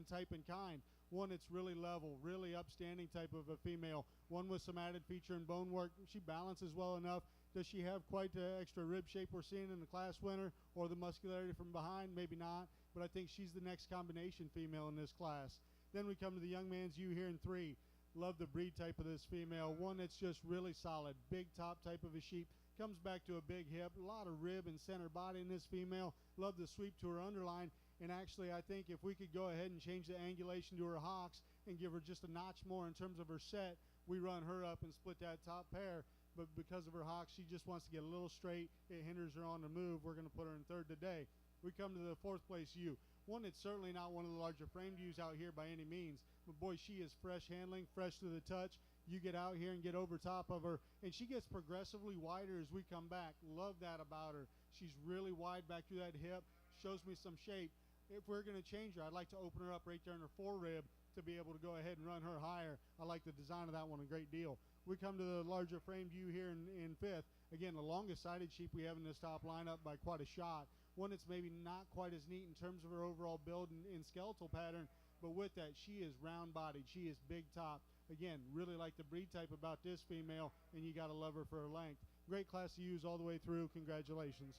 type and kind. One that's really level, really upstanding type of a female. One with some added feature and bone work. She balances well enough. Does she have quite the extra rib shape we're seeing in the class winner, or the muscularity from behind? Maybe not, but I think she's the next combination female in this class. Then we come to the young man's ewe here in three. Love the breed type of this female. One that's just really solid, big top type of a sheep. Comes back to a big hip, a lot of rib and center body in this female. Love the sweep to her underline. And actually, I think if we could go ahead and change the angulation to her hocks and give her just a notch more in terms of her set, we run her up and split that top pair. But because of her hocks, she just wants to get a little straight. It hinders her on the move. We're going to put her in third today. We come to the fourth place ewe. One that's certainly not one of the larger framed ewes out here by any means. But boy, she is fresh handling, fresh to the touch. You get out here and get over top of her, and she gets progressively wider as we come back. Love that about her. She's really wide back through that hip. Shows me some shape. If we're going to change her, I'd like to open her up right there in her forerib to be able to go ahead and run her higher. I like the design of that one a great deal. We come to the larger framed ewe here in fifth. Again, the longest sided sheep we have in this top lineup by quite a shot. One that's maybe not quite as neat in terms of her overall build and skeletal pattern, but with that, she is round bodied. She is big top. Again, really like the breed type about this female, and you got to love her for her length. Great class to use all the way through. Congratulations.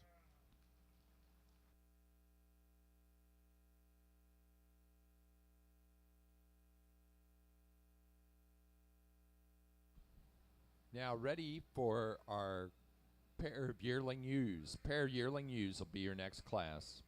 Now ready for our pair of yearling ewes. Pair of yearling ewes will be your next class.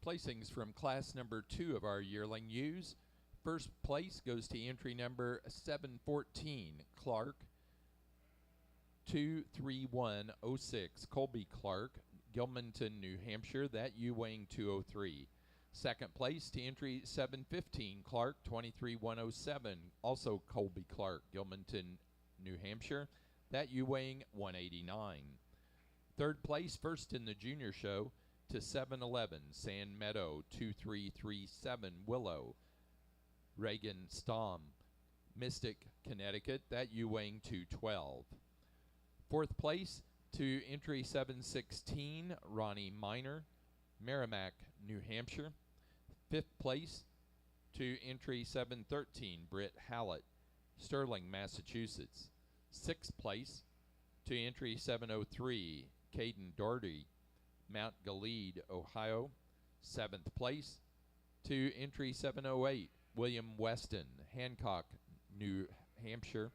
Placings from class number 2 of our yearling ewes. First place goes to entry number 714, Clark, 23106, Colby Clark, Gilmanton, New Hampshire, that ewe weighing 203. Second place to entry 715, Clark, 23107, also Colby Clark, Gilmanton, New Hampshire, that ewe weighing 189. Third place, first in the junior show, to 711, Sand Meadow, 2337, Willow, Reagan Stom, Mystic, Connecticut, that ewe weighing 212. Fourth place to entry 716, Ronnie Miner, Merrimack, New Hampshire. Fifth place to entry 713, Britt Hallett, Sterling, Massachusetts. Sixth place to entry 703, Caden Doherty, Mount Gilead, Ohio. Seventh place to entry 708, William Weston, Hancock, New Hampshire.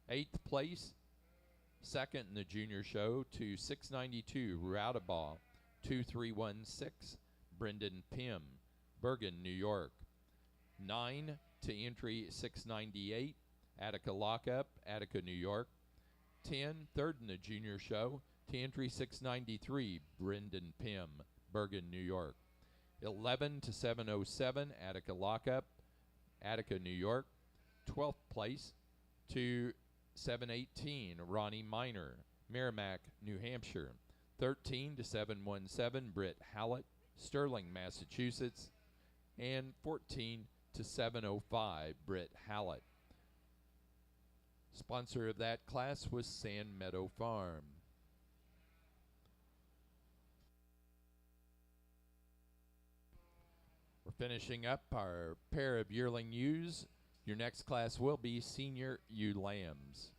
Eighth place, second in the junior show, to 692, Roudabaugh, 2316, Brendan Pym, Bergen, New York. 9 to entry 698, Attica Lockup, Attica, New York. 10, third in the junior show, to entry 693, Brendan Pym, Bergen, New York. 11 to 707, Attica Lockup, Attica, New York. 12th place to 718, Ronnie Miner, Merrimack, New Hampshire. 13 to 717, Britt Hallett, Sterling, Massachusetts. And 14 to 705, Britt Hallett. Sponsor of that class was Sand Meadow Farm. We're finishing up our pair of yearling ewes. Your next class will be Senior Ewe Lambs.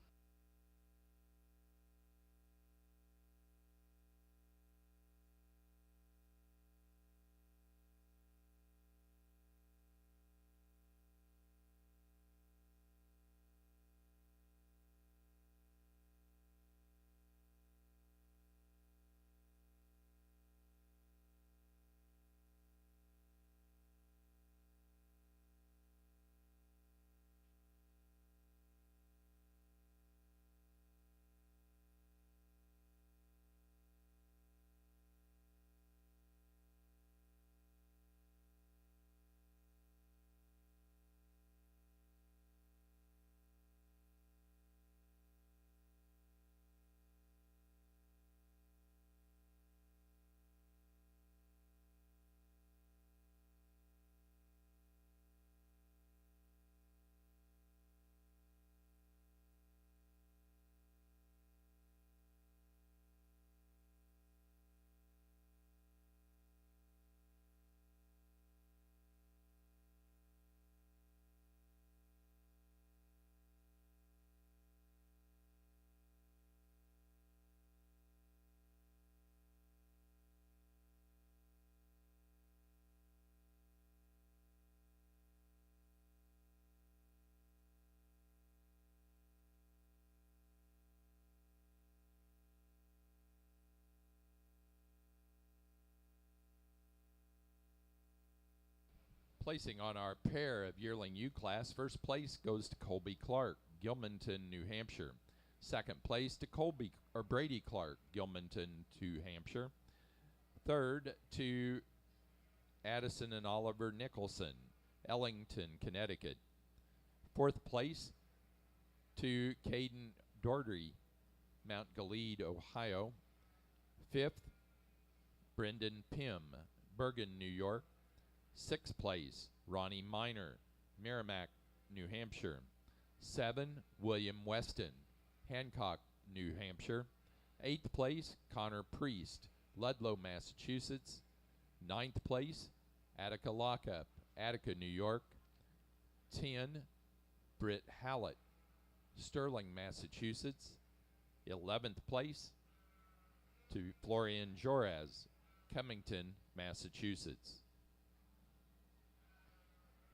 Placing on our pair of yearling ewe class, first place goes to Colby Clark, Gilmanton, New Hampshire. Second place to Brady Clark, Gilmanton, New Hampshire. Third to Addison and Oliver Nicholson, Ellington, Connecticut. Fourth place to Caden Doherty, Mount Gilead, Ohio. Fifth, Brendan Pym, Bergen, New York. Sixth place, Ronnie Miner, Merrimack, New Hampshire. 7, William Weston, Hancock, New Hampshire. 8th place, Connor Priest, Ludlow, Massachusetts. 9th place, Attica Lockup, Attica, New York. 10, Britt Hallett, Sterling, Massachusetts. 11th place to Florian Joraz, Cummington, Massachusetts.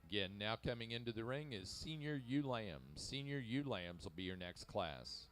Again, now coming into the ring is Senior Ewe Lambs. Senior Ewe Lambs will be your next class.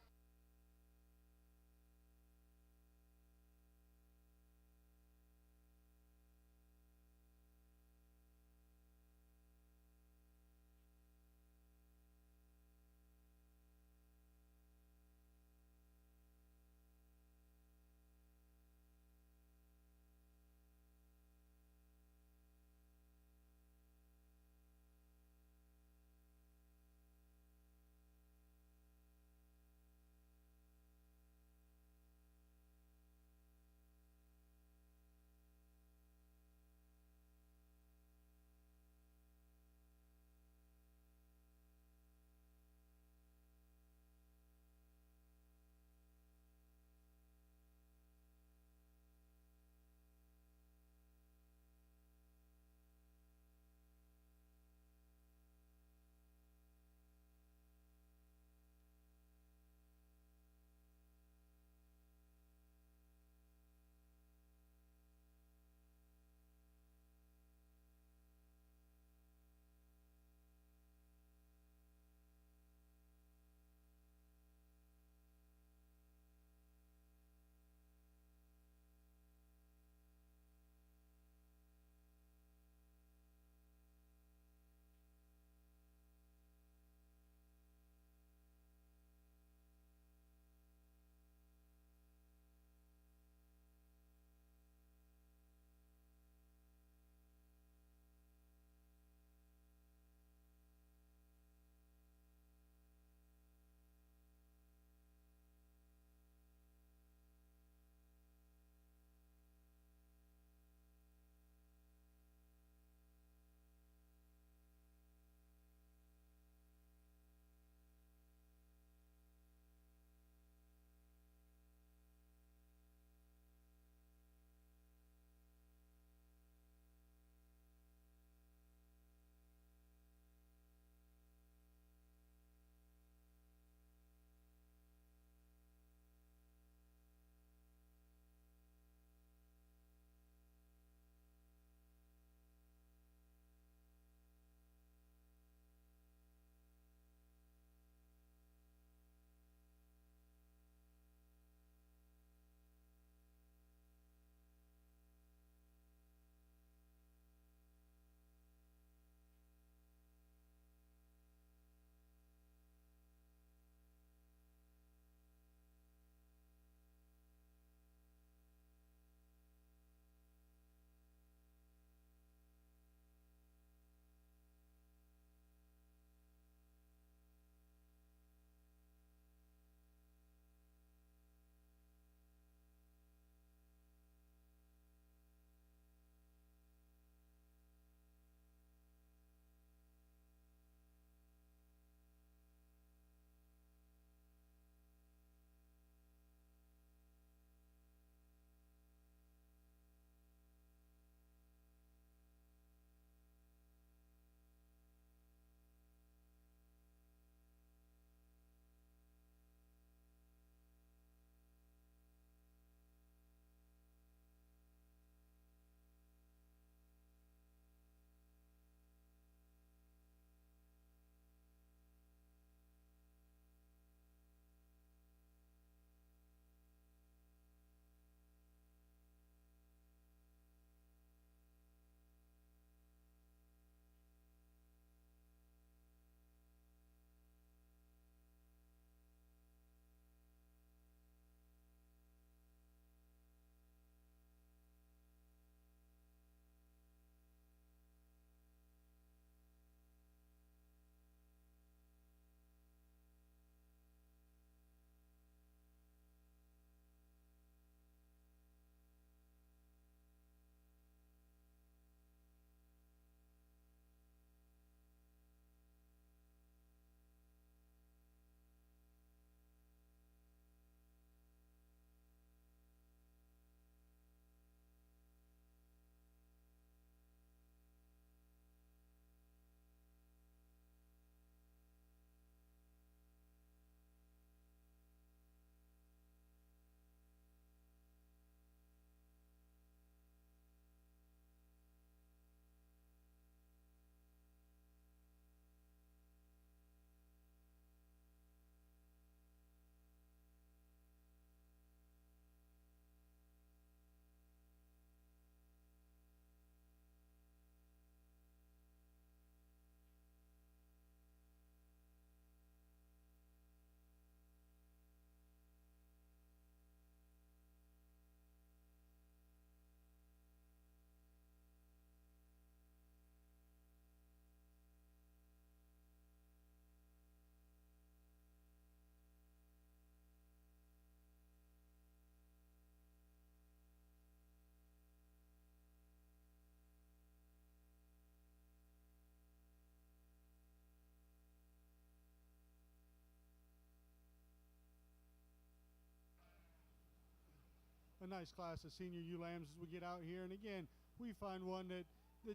a nice class of senior ewe lambs as we get out here. And again, we find one that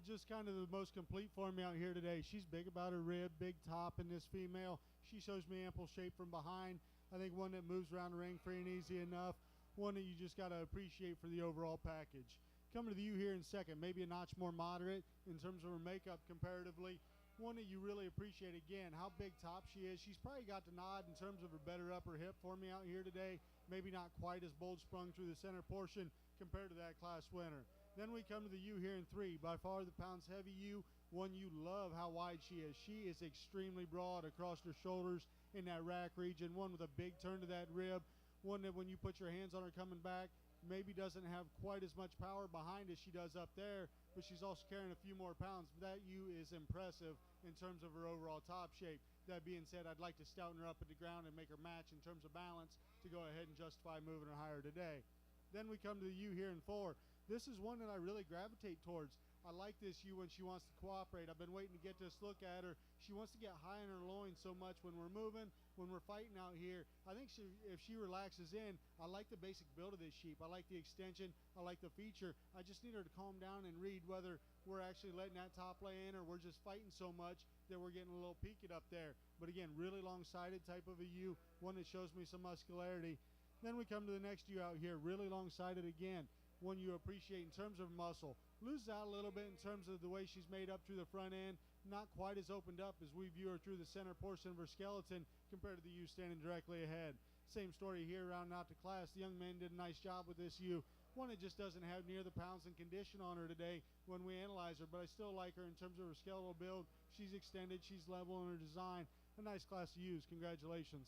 just kind of the most complete for me out here today. She's big about her rib, big top in this female. She shows me ample shape from behind. I think one that moves around the ring free and easy enough. One that you just got to appreciate for the overall package. Coming to the ewe here in second, maybe a notch more moderate in terms of her makeup comparatively. One that you really appreciate, again, how big top she is. She's probably got the nod in terms of her better upper hip for me out here today. Maybe not quite as bold sprung through the center portion compared to that class winner. Then we come to the ewe here in three, by far the pounds heavy ewe. One you love how wide she is. She is extremely broad across her shoulders in that rack region. One with a big turn to that rib. One that when you put your hands on her coming back, maybe doesn't have quite as much power behind as she does up there, but she's also carrying a few more pounds. That ewe is impressive in terms of her overall top shape. That being said, I'd like to stouten her up at the ground and make her match in terms of balance to go ahead and justify moving her higher today. Then we come to the ewe here in four. This is one that I really gravitate towards. I like this ewe when she wants to cooperate. I've been waiting to get this look at her. She wants to get high in her loins so much when we're moving, when we're fighting out here. I think if she relaxes in, I like the basic build of this sheep. I like the extension. I like the feature. I just need her to calm down and read whether we're actually letting that top lay in or we're just fighting so much that we're getting a little peaked up there. But again, really long-sided type of a ewe, one that shows me some muscularity. Then we come to the next ewe out here, really long-sided again. One you appreciate in terms of muscle. Loses out a little bit in terms of the way she's made up through the front end. Not quite as opened up as we view her through the center portion of her skeleton compared to the ewe standing directly ahead. Same story here rounding out the class. The young man did a nice job with this ewe. One that just doesn't have near the pounds and condition on her today when we analyze her, but I still like her in terms of her skeletal build. She's extended, she's level in her design. A nice class of ewes. Congratulations.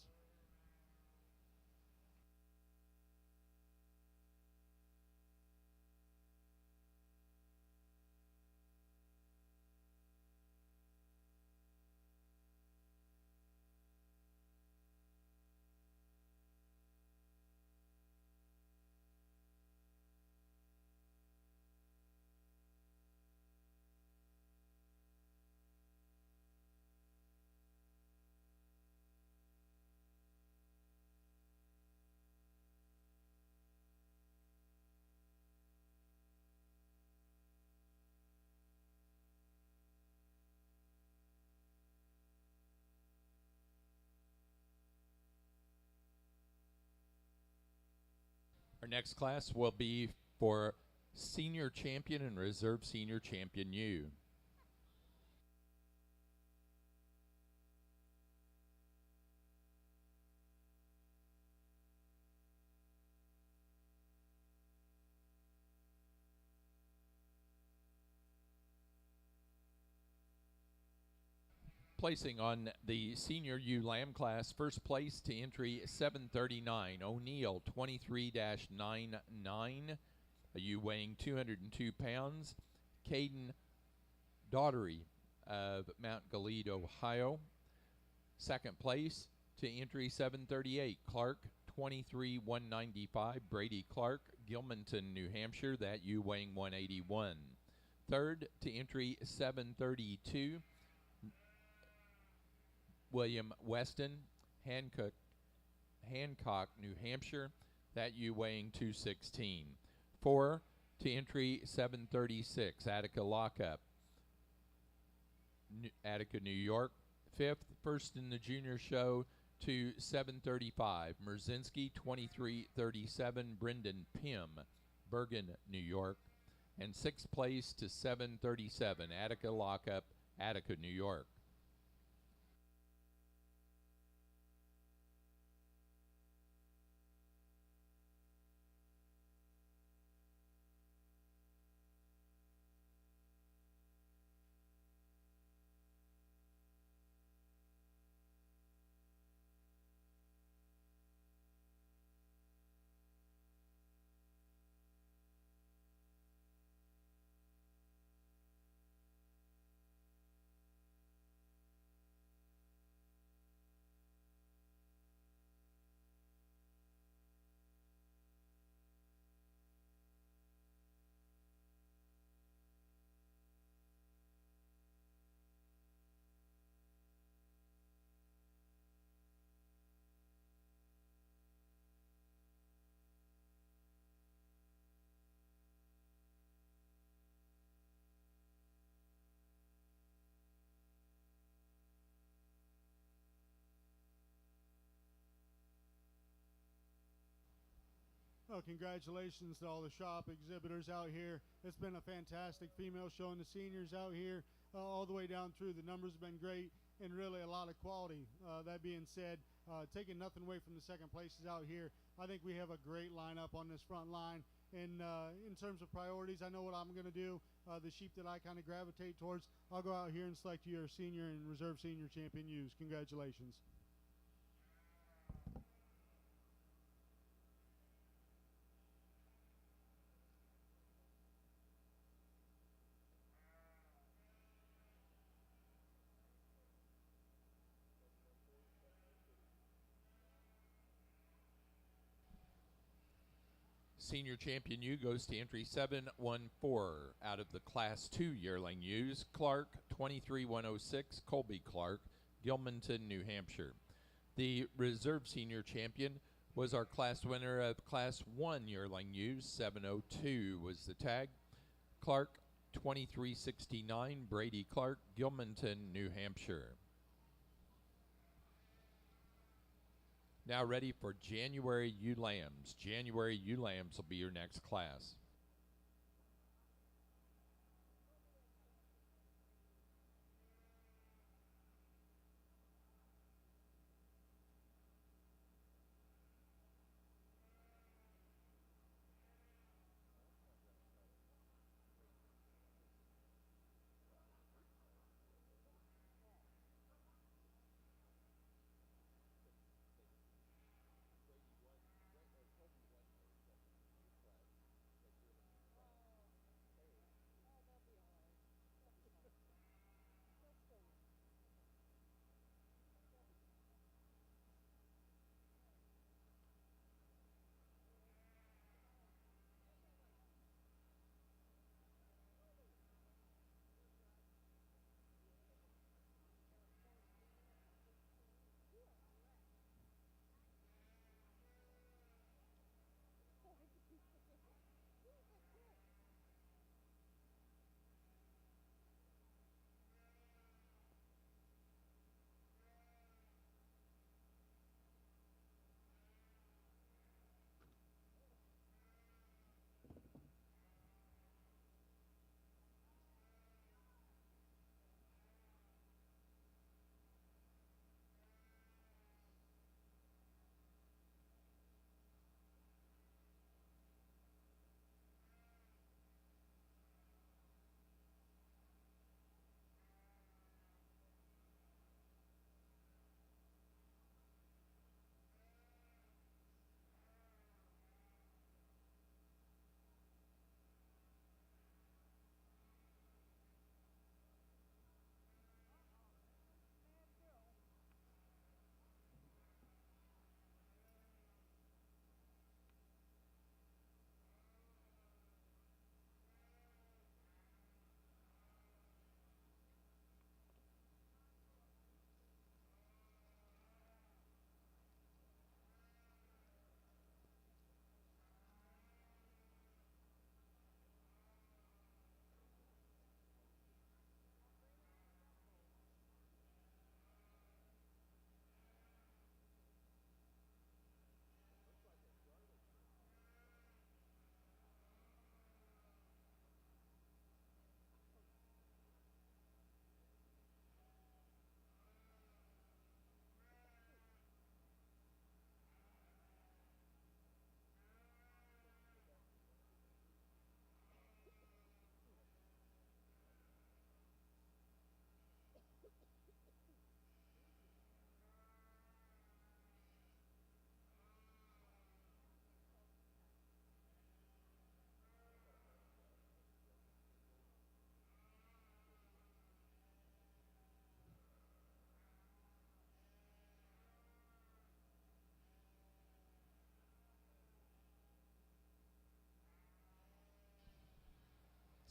Our next class will be for Senior Champion and Reserve Senior Champion ewe. Placing on the senior ewe lamb class, first place to entry 739, O'Neill 23-99, a ewe weighing 202 pounds. Caden Daughtery of Mount Gilead, Ohio. Second place to entry 738, Clark 23-195, Brady Clark, Gilmanton, New Hampshire, that ewe weighing 181. Third to entry 732, William Weston, Hancock, New Hampshire, that ewe weighing 216. 4 to entry 736, Attica Lockup, Attica, New York. First in the junior show to 735, Merzinski 2337, Brendan Pym, Bergen, New York. And sixth place to 737, Attica Lockup, Attica, New York. Congratulations to all the shop exhibitors out here. It's been a fantastic female show, and the seniors out here all the way down through. The numbers have been great and really a lot of quality. That being said, taking nothing away from the second places out here, I think we have a great lineup on this front line. And in terms of priorities, I know what I'm going to do. The sheep that I kind of gravitate towards, I'll go out here and select your senior and reserve senior champion ewes. Congratulations. Senior champion ewe goes to entry 714 out of the Class 2 yearling ewes. Clark, 23106, Colby Clark, Gilmanton, New Hampshire. The reserve senior champion was our class winner of Class 1 yearling ewes. 702 was the tag. Clark, 2369, Brady Clark, Gilmanton, New Hampshire. Now ready for January ewe lambs. January ewe lambs will be your next class.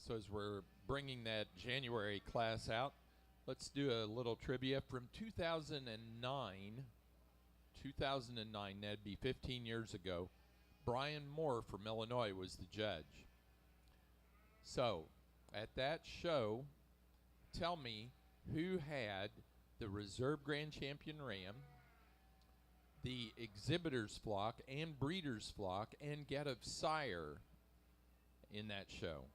So as we're bringing that January class out, let's do a little trivia from 2009. 2009, that'd be 15 years ago. Brian Moore from Illinois was the judge. So at that show, tell me who had the reserve grand champion ram, the exhibitor's flock and breeder's flock and get a sire in that show.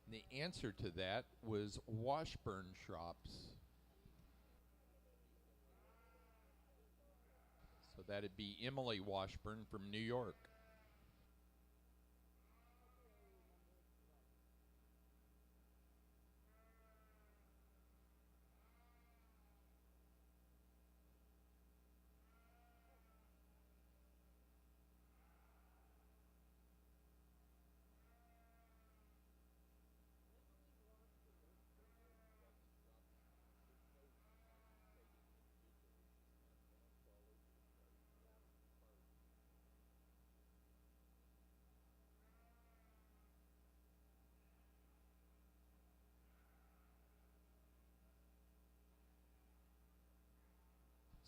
The answer to that was Washburn Shrops. So that'd be Emily Washburn from New York.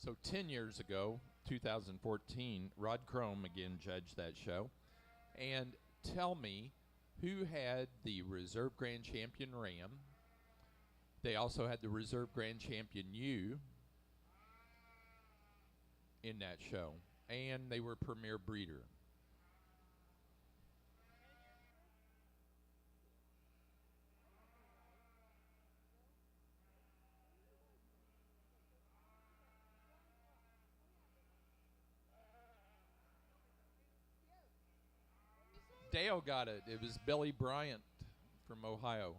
So 10 years ago, 2014, Rod Crome again judged that show. And tell me, who had the Reserve Grand Champion Ram? They also had the Reserve Grand Champion ewe in that show. And they were premier breeder. Dale got it. It was Billy Bryant from Ohio.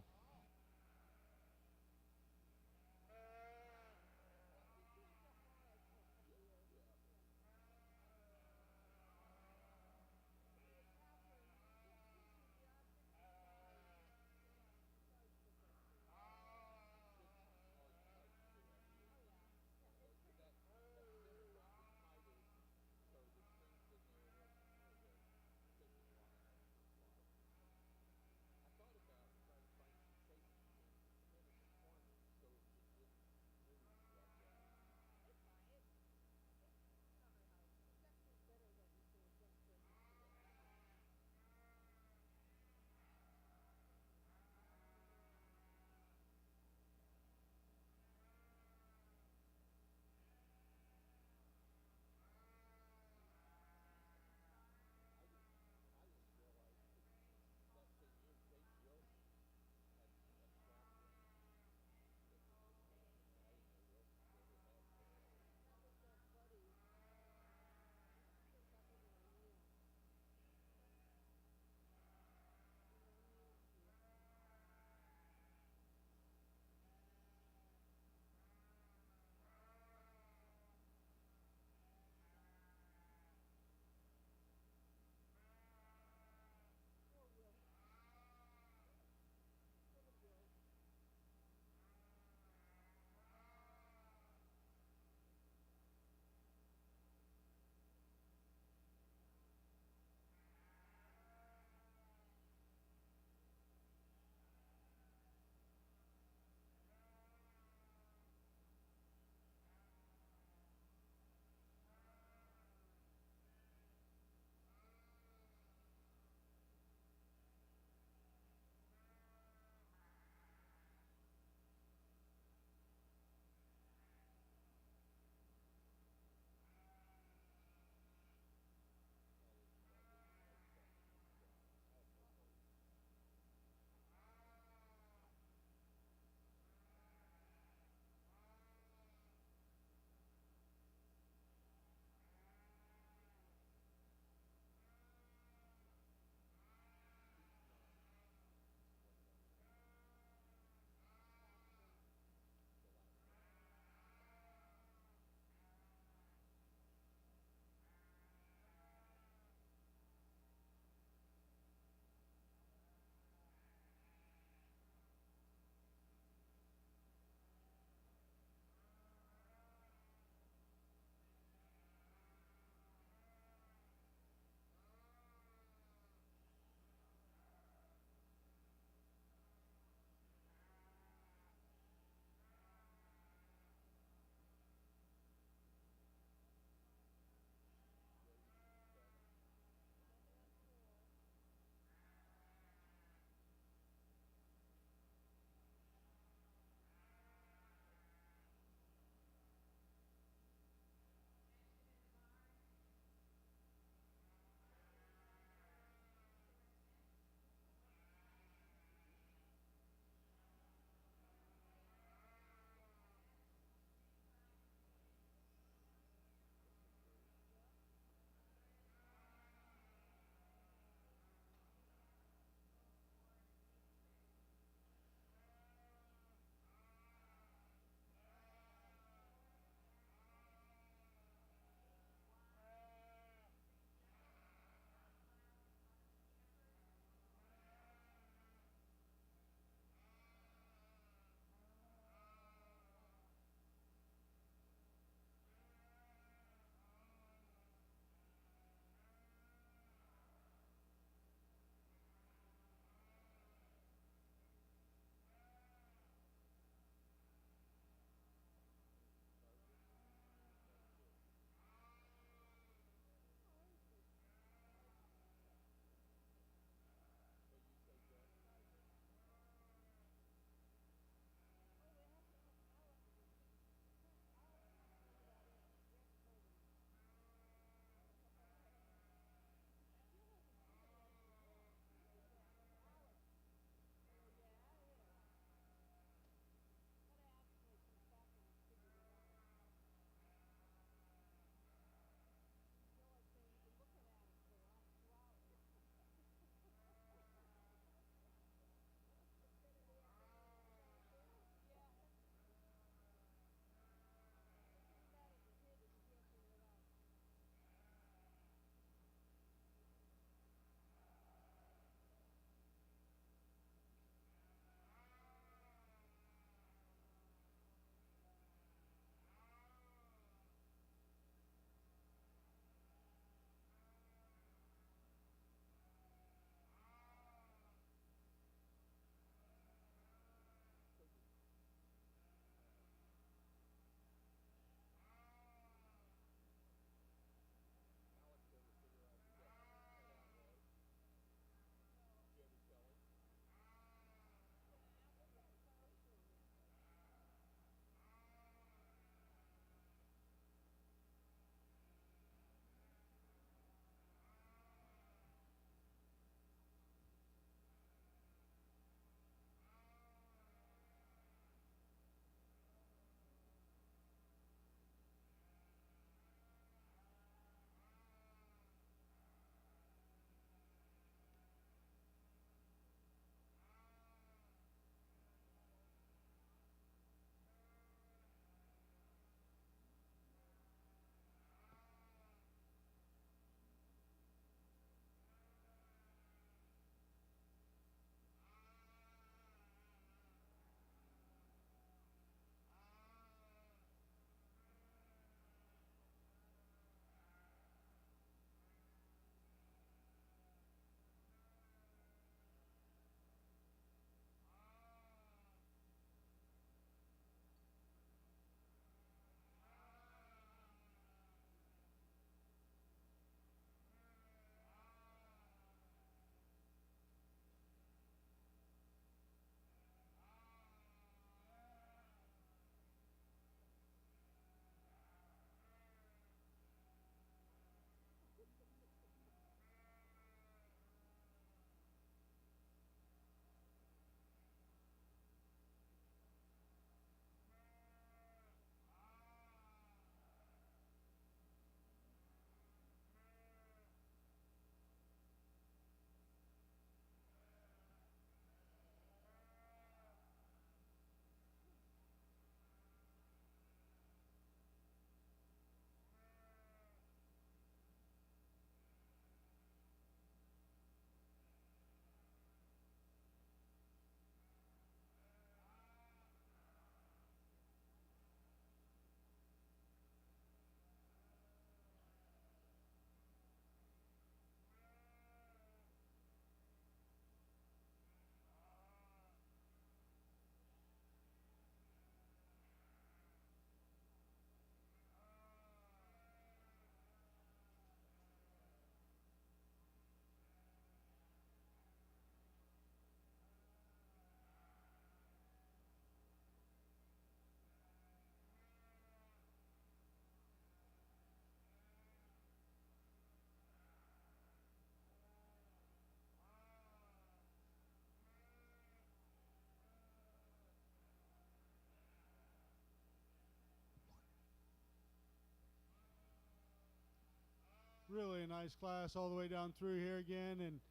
Really a nice class all the way down through here again. And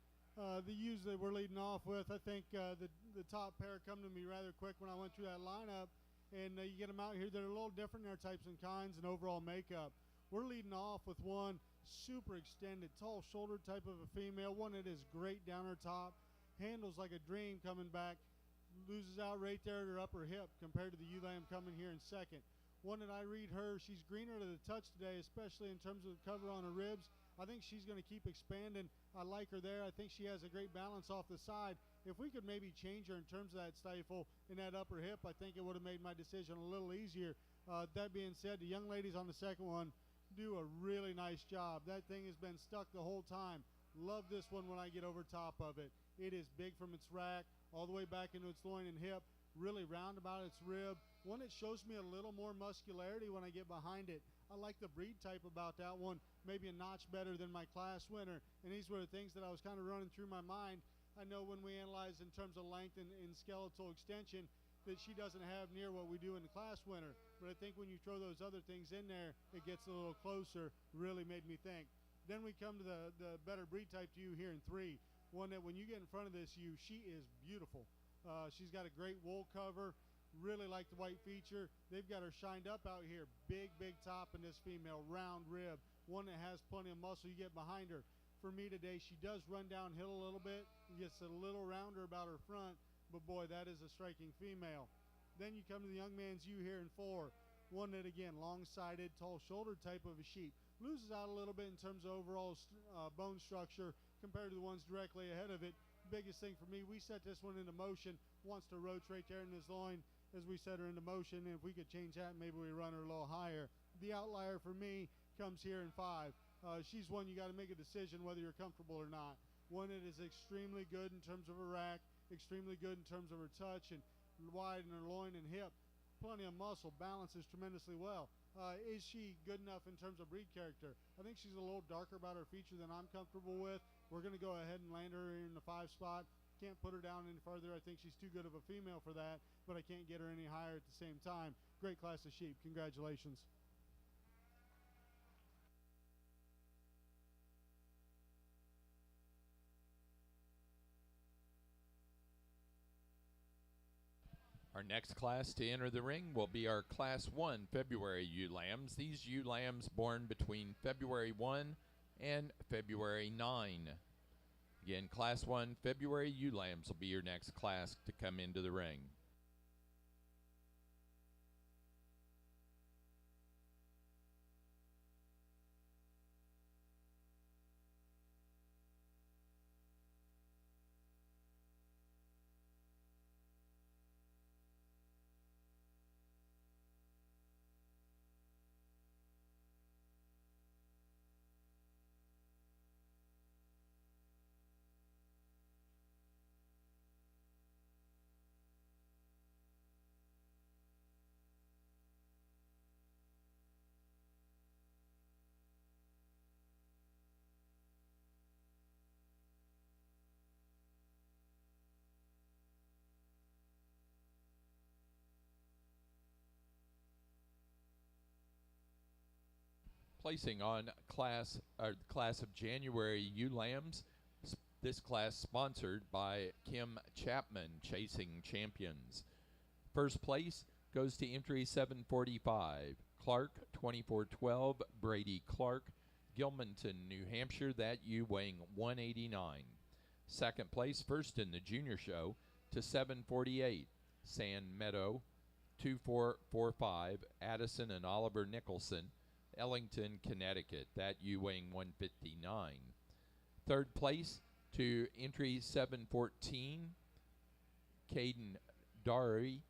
the ewes that we're leading off with, I think the top pair come to me rather quick when I went through that lineup. And you get them out here, they're a little different in their types and kinds and overall makeup. We're leading off with one super extended, tall shoulder type of a female, one that is great down her top, handles like a dream coming back, loses out right there at her upper hip compared to the ewe lamb coming here in second. One that I read her, she's greener to the touch today, especially in terms of the cover on her ribs. I think she's going to keep expanding. I like her there. I think she has a great balance off the side. If we could maybe change her in terms of that stifle and that upper hip, I think it would have made my decision a little easier. That being said, the young ladies on the second one do a really nice job. That thing has been stuck the whole time. Love this one when I get over top of it. It is big from its rack all the way back into its loin and hip, really round about its rib. One that shows me a little more muscularity when I get behind it. I like the breed type about that one, maybe a notch better than my class winner. And these were the things that I was kind of running through my mind. I know when we analyze in terms of length and skeletal extension that she doesn't have near what we do in the class winner. But I think when you throw those other things in there, it gets a little closer. Really made me think. Then we come to the better breed type ewe here in 3. One that when you get in front of this ewe, she is beautiful. She's got a great wool cover. Really like the white feature. They've got her shined up out here. Big top in this female, round rib. One that has plenty of muscle. You get behind her. For me today, she does run downhill a little bit. Gets a little rounder about her front. But boy, that is a striking female. Then you come to the young man's ewe here in 4. One that, again, long-sided, tall-shouldered type of a sheep. Loses out a little bit in terms of overall bone structure compared to the ones directly ahead of it. Biggest thing for me, we set this one into motion. Wants to roach right there in his loin as we set her into motion. And if we could change that, maybe we run her a little higher. The outlier for me comes here in 5. She's one you got to make a decision whether you're comfortable or not. One that is extremely good in terms of her rack, extremely good in terms of her touch and wide in her loin and hip. Plenty of muscle, balances tremendously well. Is she good enough in terms of breed character? I think she's a little darker about her feature than I'm comfortable with. We're going to go ahead and land her in the 5 spot. Can't put her down any further. I think she's too good of a female for that, but I can't get her any higher at the same time. Great class of sheep. Congratulations. Our next class to enter the ring will be our Class 1 February ewe lambs. These ewe lambs born between February 1 and February 9. Again, Class 1 February ewe lambs will be your next class to come into the ring. Placing on class of January ewe lambs. This class sponsored by Kim Chapman, Chasing Champions. First place goes to entry 745. Clark 2412, Brady Clark, Gilmanton, New Hampshire. That ewe weighing 189. Second place, first in the junior show, to 748. Sand Meadow 2445, Addison and Oliver Nicholson, Ellington, Connecticut. That ewe weighing 159. Third place to entry 714, Caden Dari,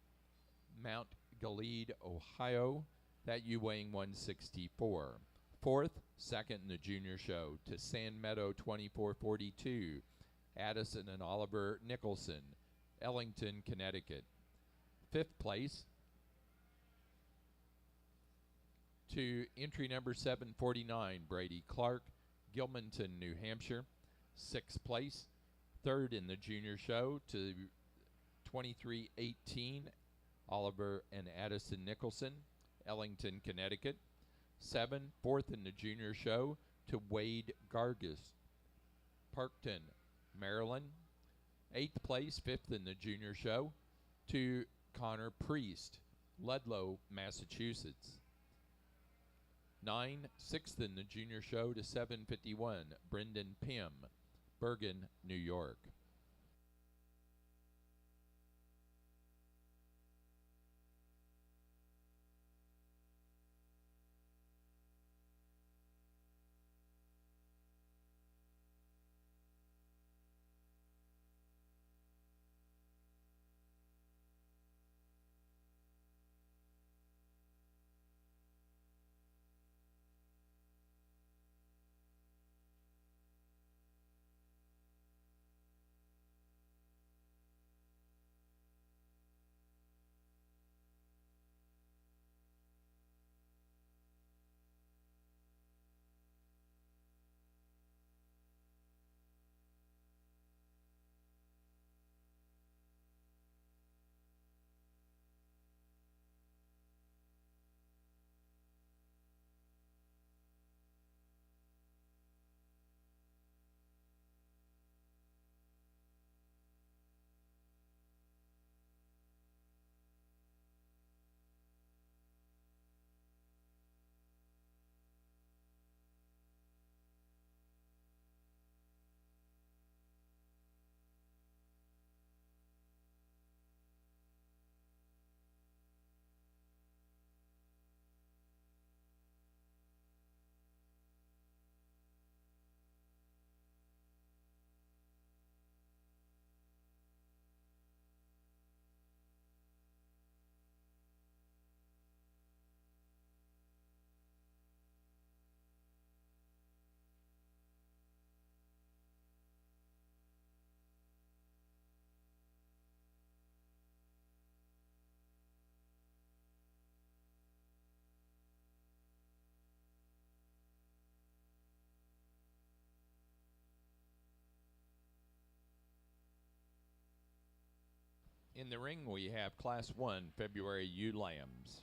Mount Gilead, Ohio. That ewe weighing 164. Fourth, second in the junior show, to Sand Meadow 2442, Addison and Oliver Nicholson, Ellington, Connecticut. Fifth place to entry number 749, Brady Clark, Gilmanton, New Hampshire. Sixth place, third in the junior show, to 2318, Oliver and Addison Nicholson, Ellington, Connecticut. Fourth in the junior show, to Wade Gargis. Parkton, Maryland. 8th place, 5th in the junior show, to Connor Priest, Ludlow, Massachusetts. 9, 6th in the junior show to 751, Brendan Pym, Bergen, New York. In the ring, we have Class 1 February ewe lambs.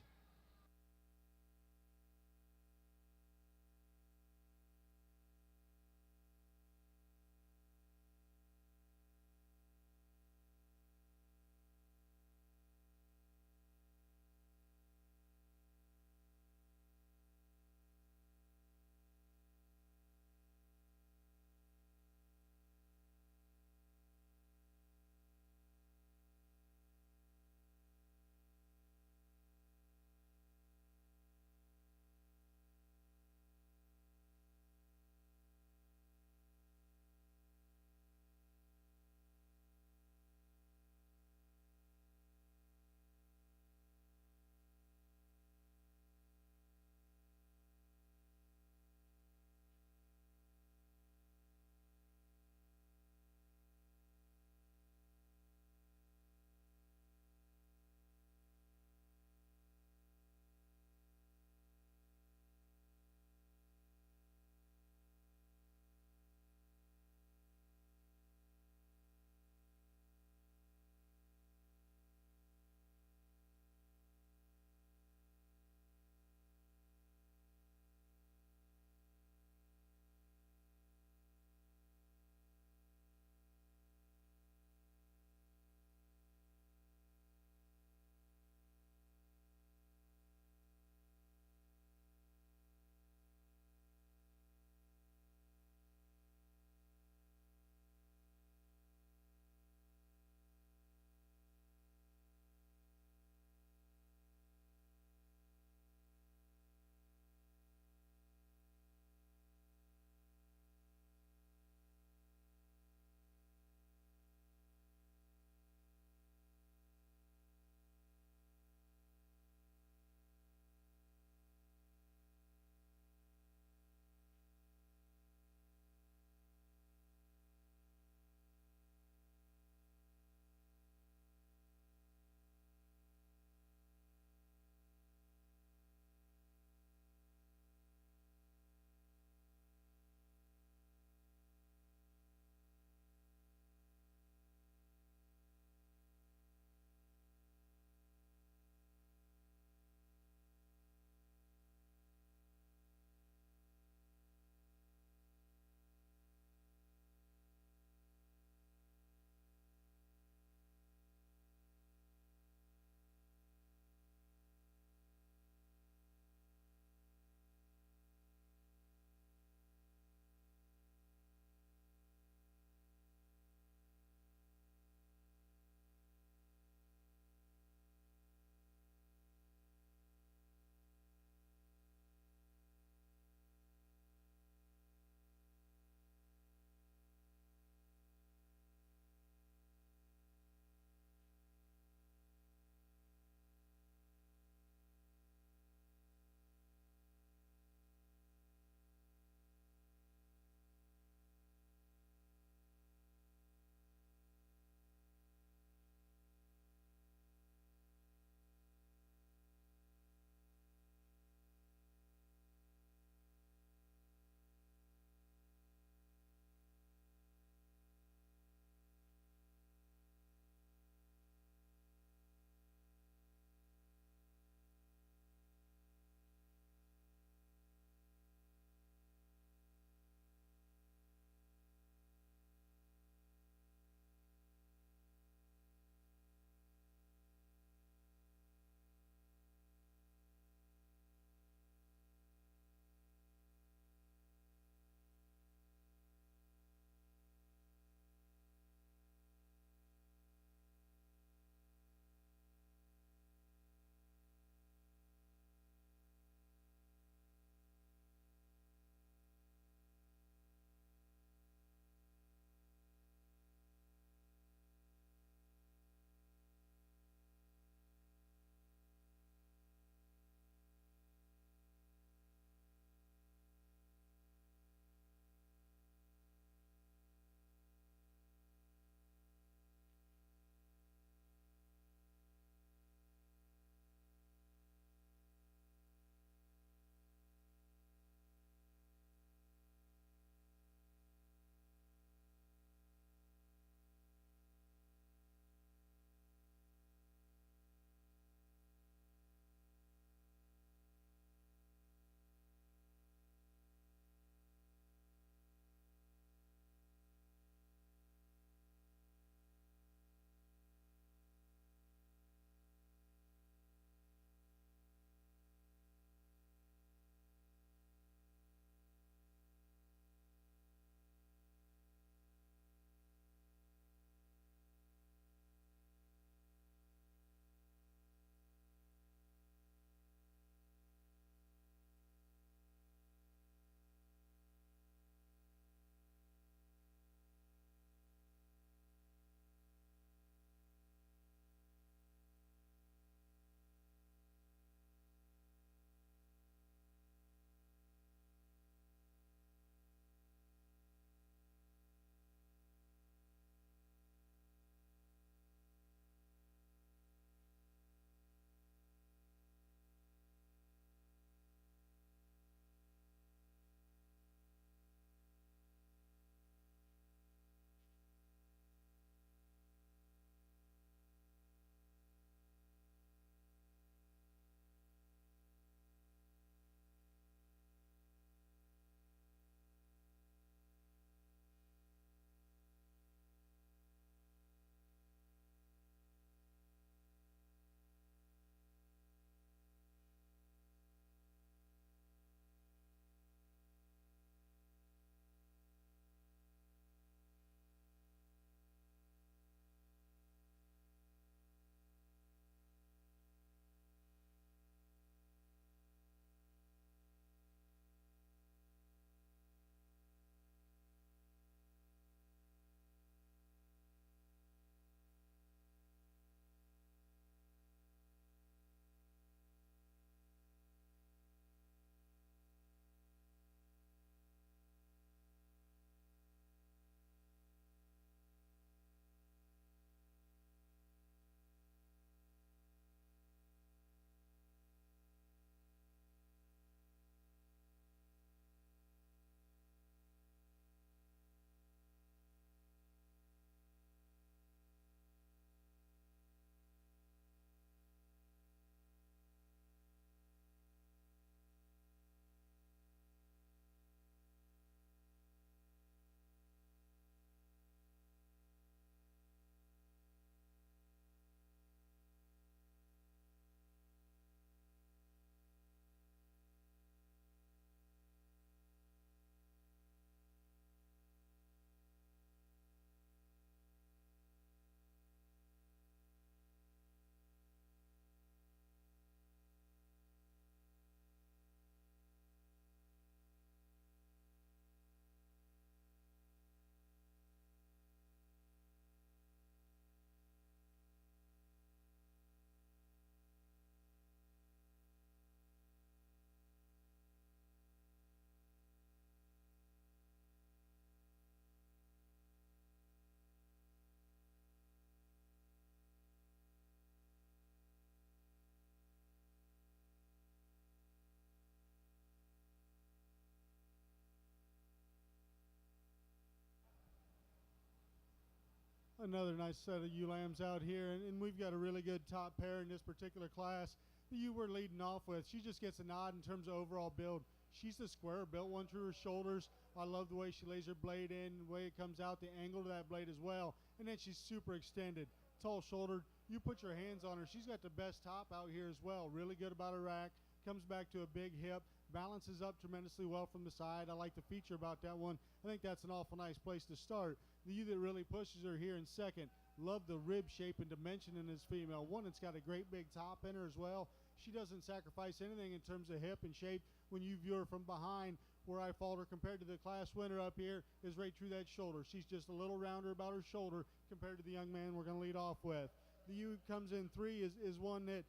Another nice set of ewe lambs out here, and we've got a really good top pair in this particular class. The ewe we're leading off with, she just gets a nod in terms of overall build. She's the square built one through her shoulders. I love the way she lays her blade in, the way it comes out, the angle of that blade as well. And then she's super extended, tall shouldered. You put your hands on her, she's got the best top out here as well. Really good about her rack, comes back to a big hip, balances up tremendously well from the side. I like the feature about that one. I think that's an awful nice place to start. The ewe that really pushes her here in second. Love the rib shape and dimension in this female. One that's got a great big top in her as well. She doesn't sacrifice anything in terms of hip and shape. When you view her from behind, where I fault her compared to the class winner up here is right through that shoulder. She's just a little rounder about her shoulder compared to the young man we're going to lead off with. The ewe comes in 3 is one that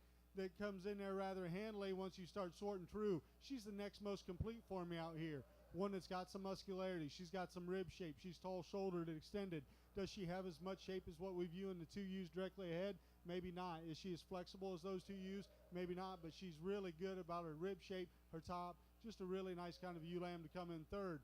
comes in there rather handily once you start sorting through. She's the next most complete for me out here. One that's got some muscularity. She's got some rib shape. She's tall-shouldered and extended. Does she have as much shape as what we view in the 2 ewes directly ahead? Maybe not. Is she as flexible as those 2 ewes? Maybe not, but she's really good about her rib shape, her top. Just a really nice kind of ewe lamb to come in third.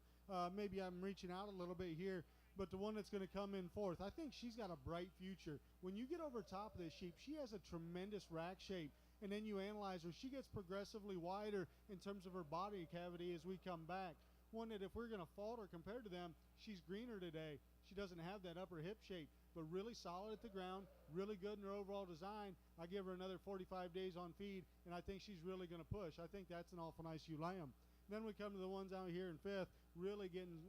Maybe I'm reaching out a little bit here, but the one that's going to come in fourth, I think she's got a bright future. When you get over top of this sheep, she has a tremendous rack shape, and then you analyze her. She gets progressively wider in terms of her body cavity as we come back. One that if we're going to fault her compared to them, she's greener today. She doesn't have that upper hip shape, but really solid at the ground, really good in her overall design. I give her another 45 days on feed, and I think she's really going to push. I think that's an awful nice ewe lamb. Then we come to the ones out here in fifth, really getting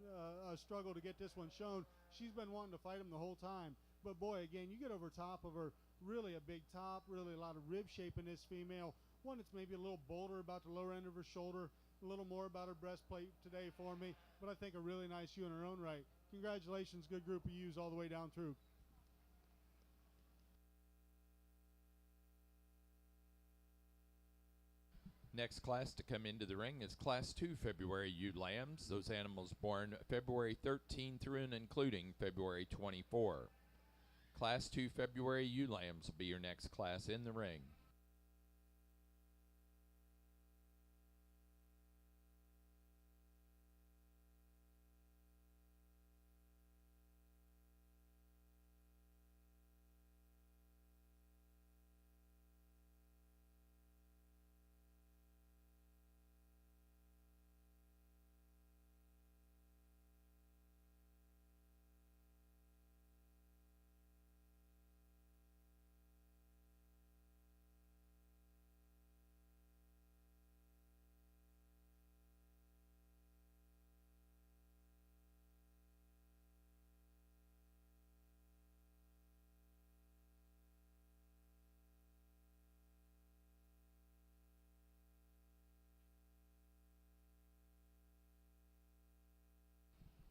a struggle to get this one shown. She's been wanting to fight him the whole time. But boy, again, you get over top of her, really a big top, really a lot of rib shape in this female. One that's maybe a little bolder about the lower end of her shoulder, a little more about her breastplate today for me, but I think a really nice ewe in her own right. Congratulations, good group of ewes all the way down through. Next class to come into the ring is Class 2 February ewe lambs. Those animals born February 13 through and including February 24. Class 2 February ewe lambs will be your next class in the ring.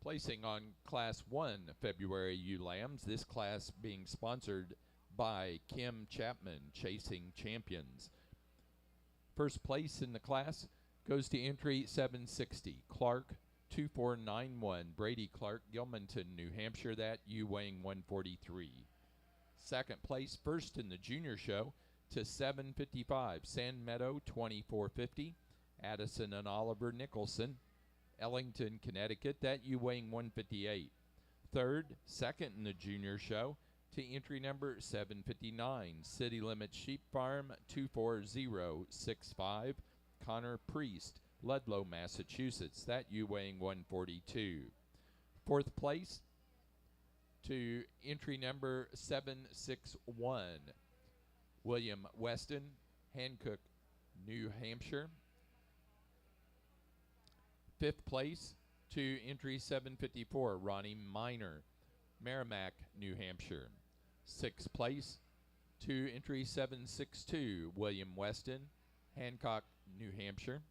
Placing on Class 1 February ewe lambs, this class being sponsored by Kim Chapman, Chasing Champions. First place in the class goes to entry 760, Clark 2491, Brady Clark, Gilmanton, New Hampshire, that ewe weighing 143. Second place, first in the junior show, to 755, Sand Meadow 2450, Addison and Oliver Nicholson, Ellington, Connecticut, that ewe weighing 158. Third, second in the junior show, to entry number 759, City Limits Sheep Farm 24065, Connor Priest, Ludlow, Massachusetts, that ewe weighing 142. Fourth place to entry number 761, William Weston, Hancock, New Hampshire. Fifth place to entry 754, Ronnie Miner, Merrimack, New Hampshire. Sixth place to entry 762, William Weston, Hancock, New Hampshire.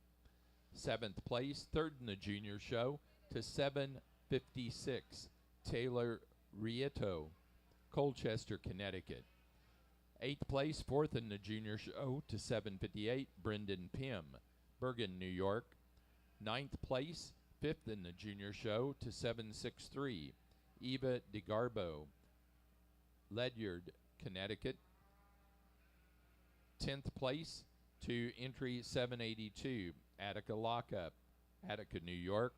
Seventh place, third in the junior show, to 756, Taylor Rieto, Colchester, Connecticut. Eighth place, fourth in the junior show, to 758, Brendan Pym, Bergen, New York. Ninth place, fifth in the junior show, to 763, Eva DeGarbo, Ledyard, Connecticut. 10th place to entry 782, Attica Lockup, Attica, New York.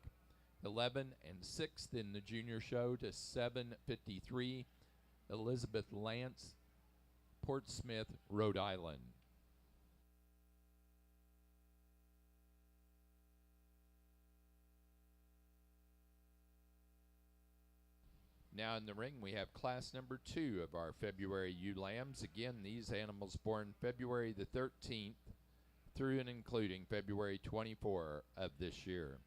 11 and 6th in the junior show to 753, Elizabeth Lance, Portsmouth, Rhode Island. Now in the ring, we have class number 2 of our February ewe lambs. Again, these animals born February the 13th through and including February 24 of this year.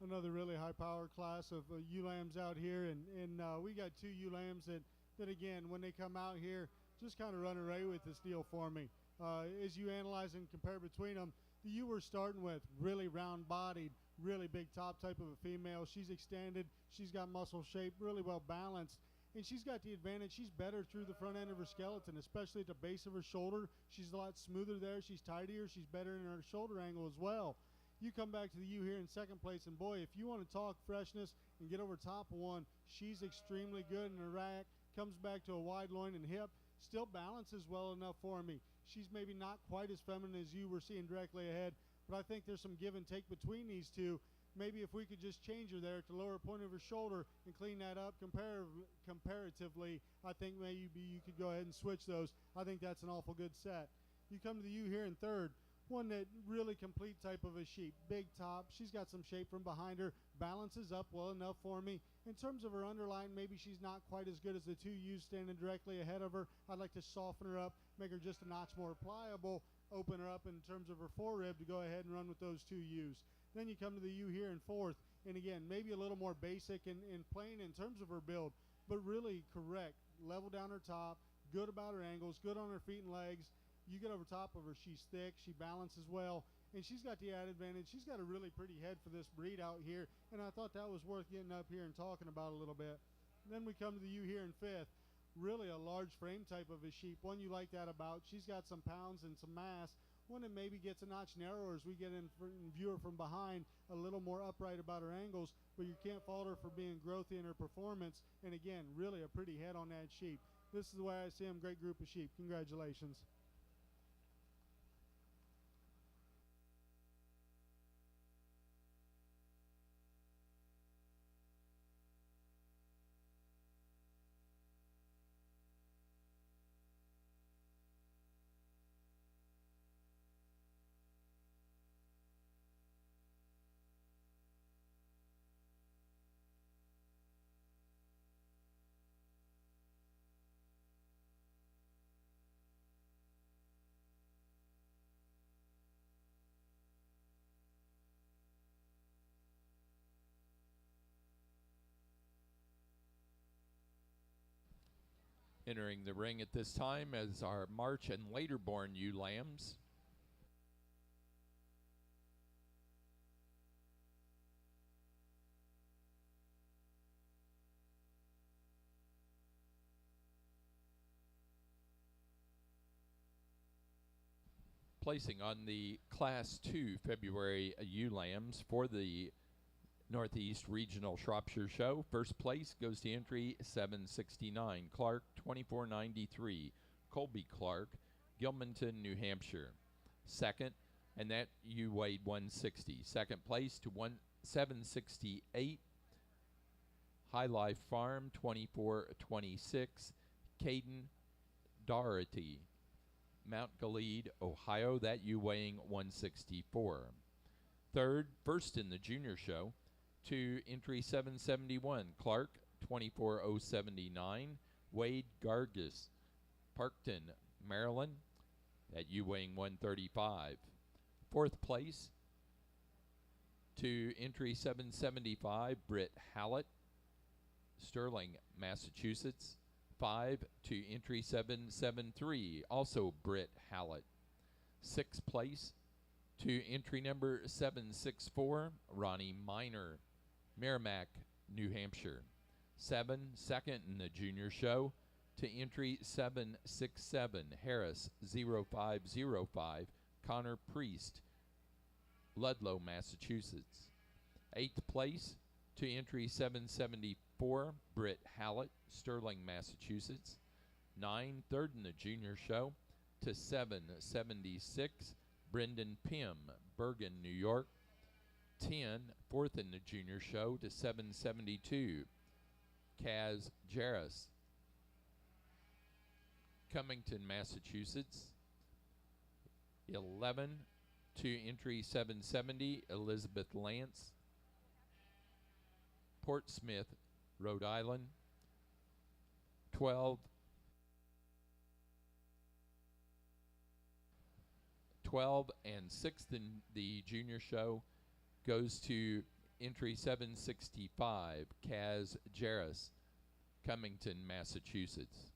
another really high power class of ewe lambs out here, and we got two ewe lambs that again, when they come out here, just kind of run away with this deal for me. As you analyze and compare between them, the ewe we're starting with, really round bodied, really big top type of a female. She's extended, she's got muscle shape, really well balanced. And she's got the advantage, she's better through the front end of her skeleton, especially at the base of her shoulder. She's a lot smoother there, she's tidier, she's better in her shoulder angle as well. You come back to the ewe here in second place, and boy, if you want to talk freshness and get over top of one, she's extremely good in her rack, comes back to a wide loin and hip, still balances well enough for me. She's maybe not quite as feminine as you were seeing directly ahead, but I think there's some give and take between these two. Maybe if we could just change her there to lower point of her shoulder and clean that up comparatively, I think maybe you could go ahead and switch those. I think that's an awful good set. You come to the ewe here in third, one that really complete type of a sheep, big top. She's got some shape from behind her, balances up well enough for me. In terms of her underline, maybe she's not quite as good as the two ewes standing directly ahead of her. I'd like to soften her up, make her just a notch more pliable, open her up in terms of her forerib to go ahead and run with those two ewes. Then you come to the ewe here in fourth, and again, maybe a little more basic and plain in terms of her build, but really correct. Level down her top, good about her angles, good on her feet and legs. You get over top of her, she's thick, she balances well, and she's got the added advantage. She's got a really pretty head for this breed out here, and I thought that was worth getting up here and talking about a little bit. And then we come to the ewe here in fifth. Really a large frame type of a sheep, one you like that about. She's got some pounds and some mass, one that maybe gets a notch narrower as we get in view her from behind, a little more upright about her angles, but you can't fault her for being growthy in her performance, and again, really a pretty head on that sheep. This is the way I see them. Great group of sheep. Congratulations. Entering the ring at this time as our March and later born ewe lambs. Placing on the Class 2 February ewe lambs for the Northeast Regional Shropshire Show. First place goes to entry 769, Clark 2493, Colby Clark, Gilmanton, New Hampshire. Second, and that you weighed 160. Second place to 768, High Life Farm 2426, Caden Doherty, Mount Gilead, Ohio. That you weighing 164. Third, first in the junior show, to entry 771, Clark 24079, Wade Gargis, Parkton, Maryland, at you weighing 135. Fourth place to entry 775, Britt Hallett, Sterling, Massachusetts. 5 to entry 773, also Britt Hallett. Sixth place to entry number 764, Ronnie Miner, Merrimack, New Hampshire. Second in the junior show, to entry 767, Harris 0505, Connor Priest, Ludlow, Massachusetts. Eighth place to entry 774, Britt Hallett, Sterling, Massachusetts. 9, third in the junior show, to 776, Brendan Pym, Bergen, New York. 10, fourth in the junior show, to 772, Kaz Jarris, Cummington, Massachusetts. 11, to entry 770, Elizabeth Lance, Portsmouth, Rhode Island. 12 and 6th in the junior show goes to entry 765, Kaz Jarris, Cummington, Massachusetts.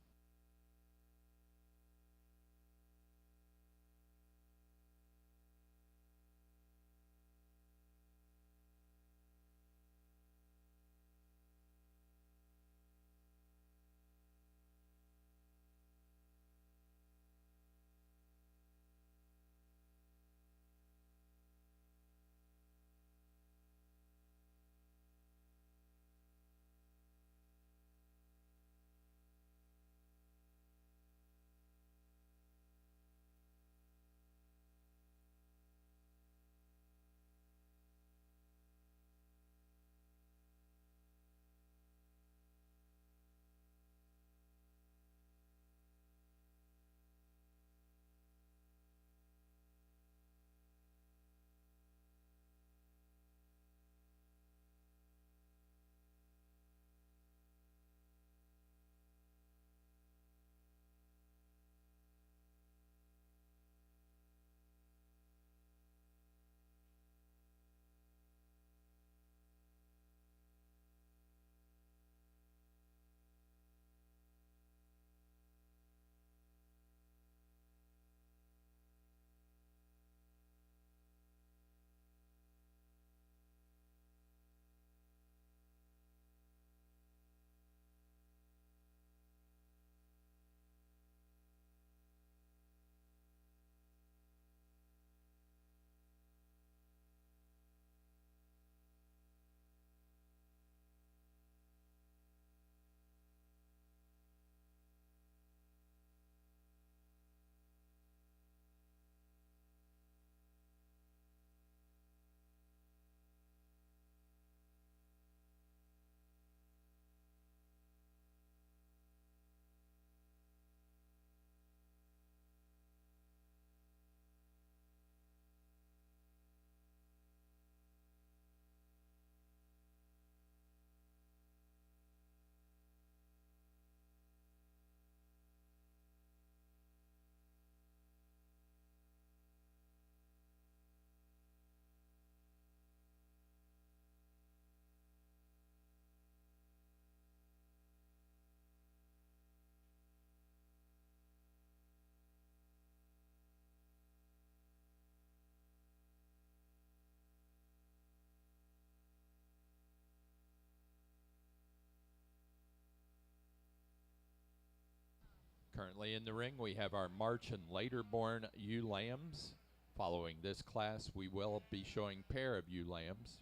Currently in the ring, we have our March and later born ewe lambs. Following this class, we will be showing pair of ewe lambs.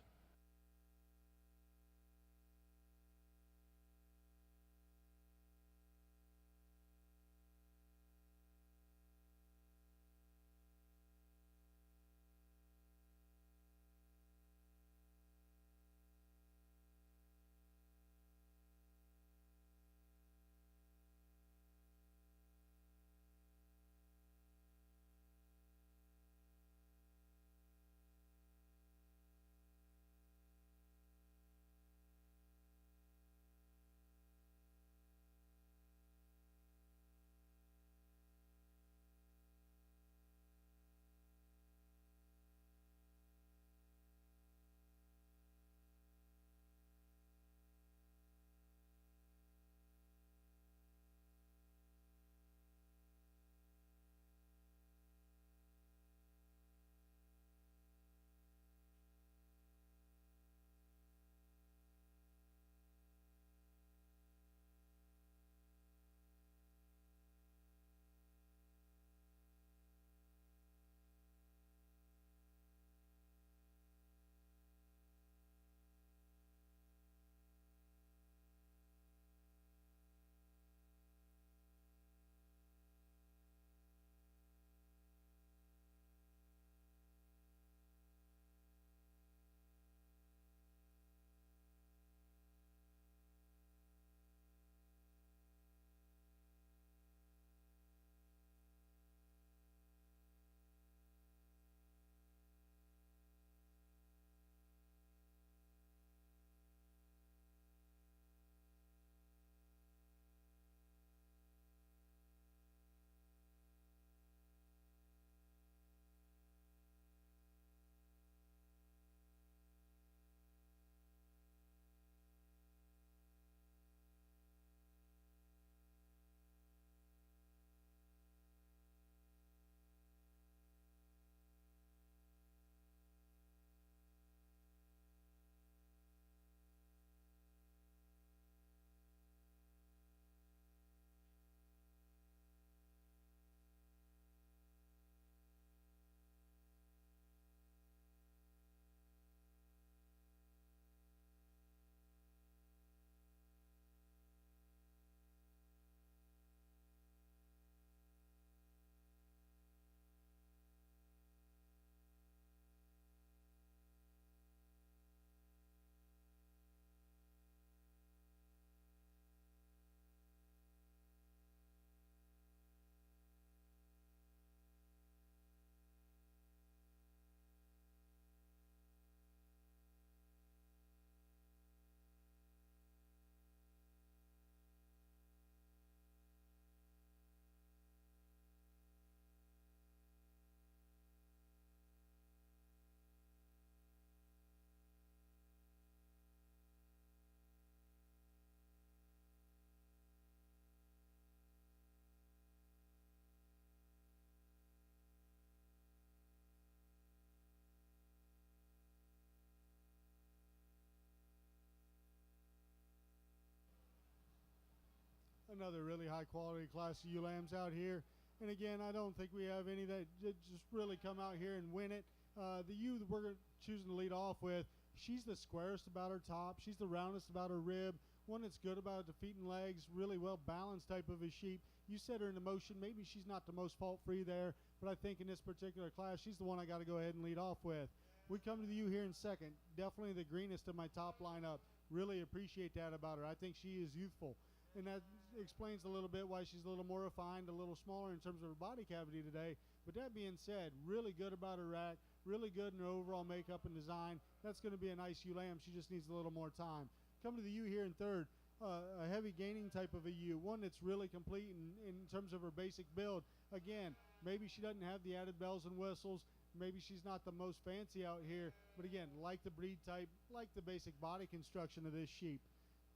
Another really high quality class of ewe lambs out here. And again, I don't think we have any that just really come out here and win it. The ewe that we're choosing to lead off with, she's the squarest about her top. She's the roundest about her rib. One that's good about the feet and legs, really well balanced type of a sheep. You set her into motion. Maybe she's not the most fault free there, but I think in this particular class, she's the one I got to go ahead and lead off with. We come to the ewe here in second. Definitely the greenest of my top lineup. Really appreciate that about her. I think she is youthful. And that explains a little bit why she's a little more refined, a little smaller in terms of her body cavity today. But that being said, really good about her rack, really good in her overall makeup and design. That's going to be a nice ewe lamb. She just needs a little more time. Come to the ewe here in third. A heavy gaining type of a ewe, one that's really complete in terms of her basic build. Again, maybe she doesn't have the added bells and whistles. Maybe she's not the most fancy out here. But again, like the breed type, like the basic body construction of this sheep.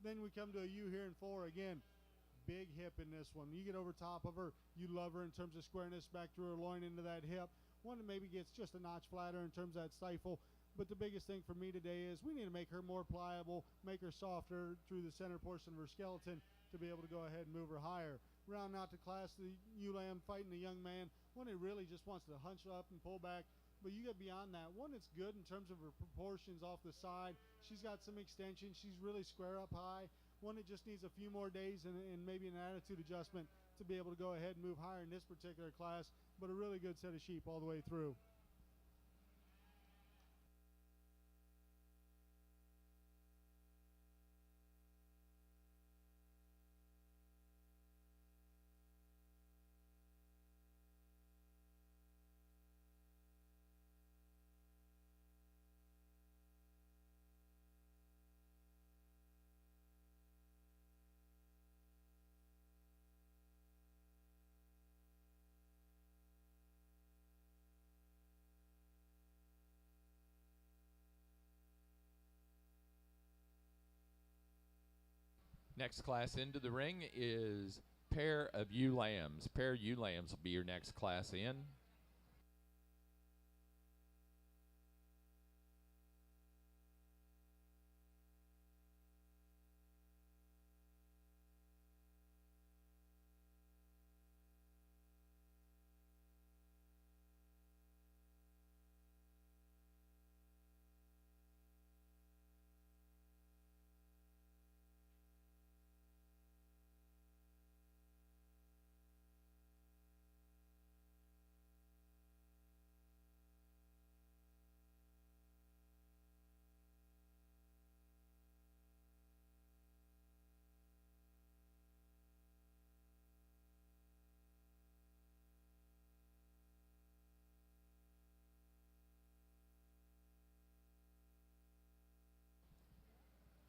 Then we come to a ewe here in four. Again, big hip in this one. You get over top of her, you love her in terms of squareness back through her loin into that hip. One that maybe gets just a notch flatter in terms of that stifle. But the biggest thing for me today is we need to make her more pliable, make her softer through the center portion of her skeleton to be able to go ahead and move her higher. Round out the class, the ewe lamb fighting a young man, one that really just wants to hunch up and pull back. But you get beyond that, one that's good in terms of her proportions off the side. She's got some extension. She's really square up high. One that just needs a few more days and maybe an attitude adjustment to be able to go ahead and move higher in this particular class. But a really good set of sheep all the way through. Next class into the ring is pair of ewe lambs. Pair of ewe lambs will be your next class in.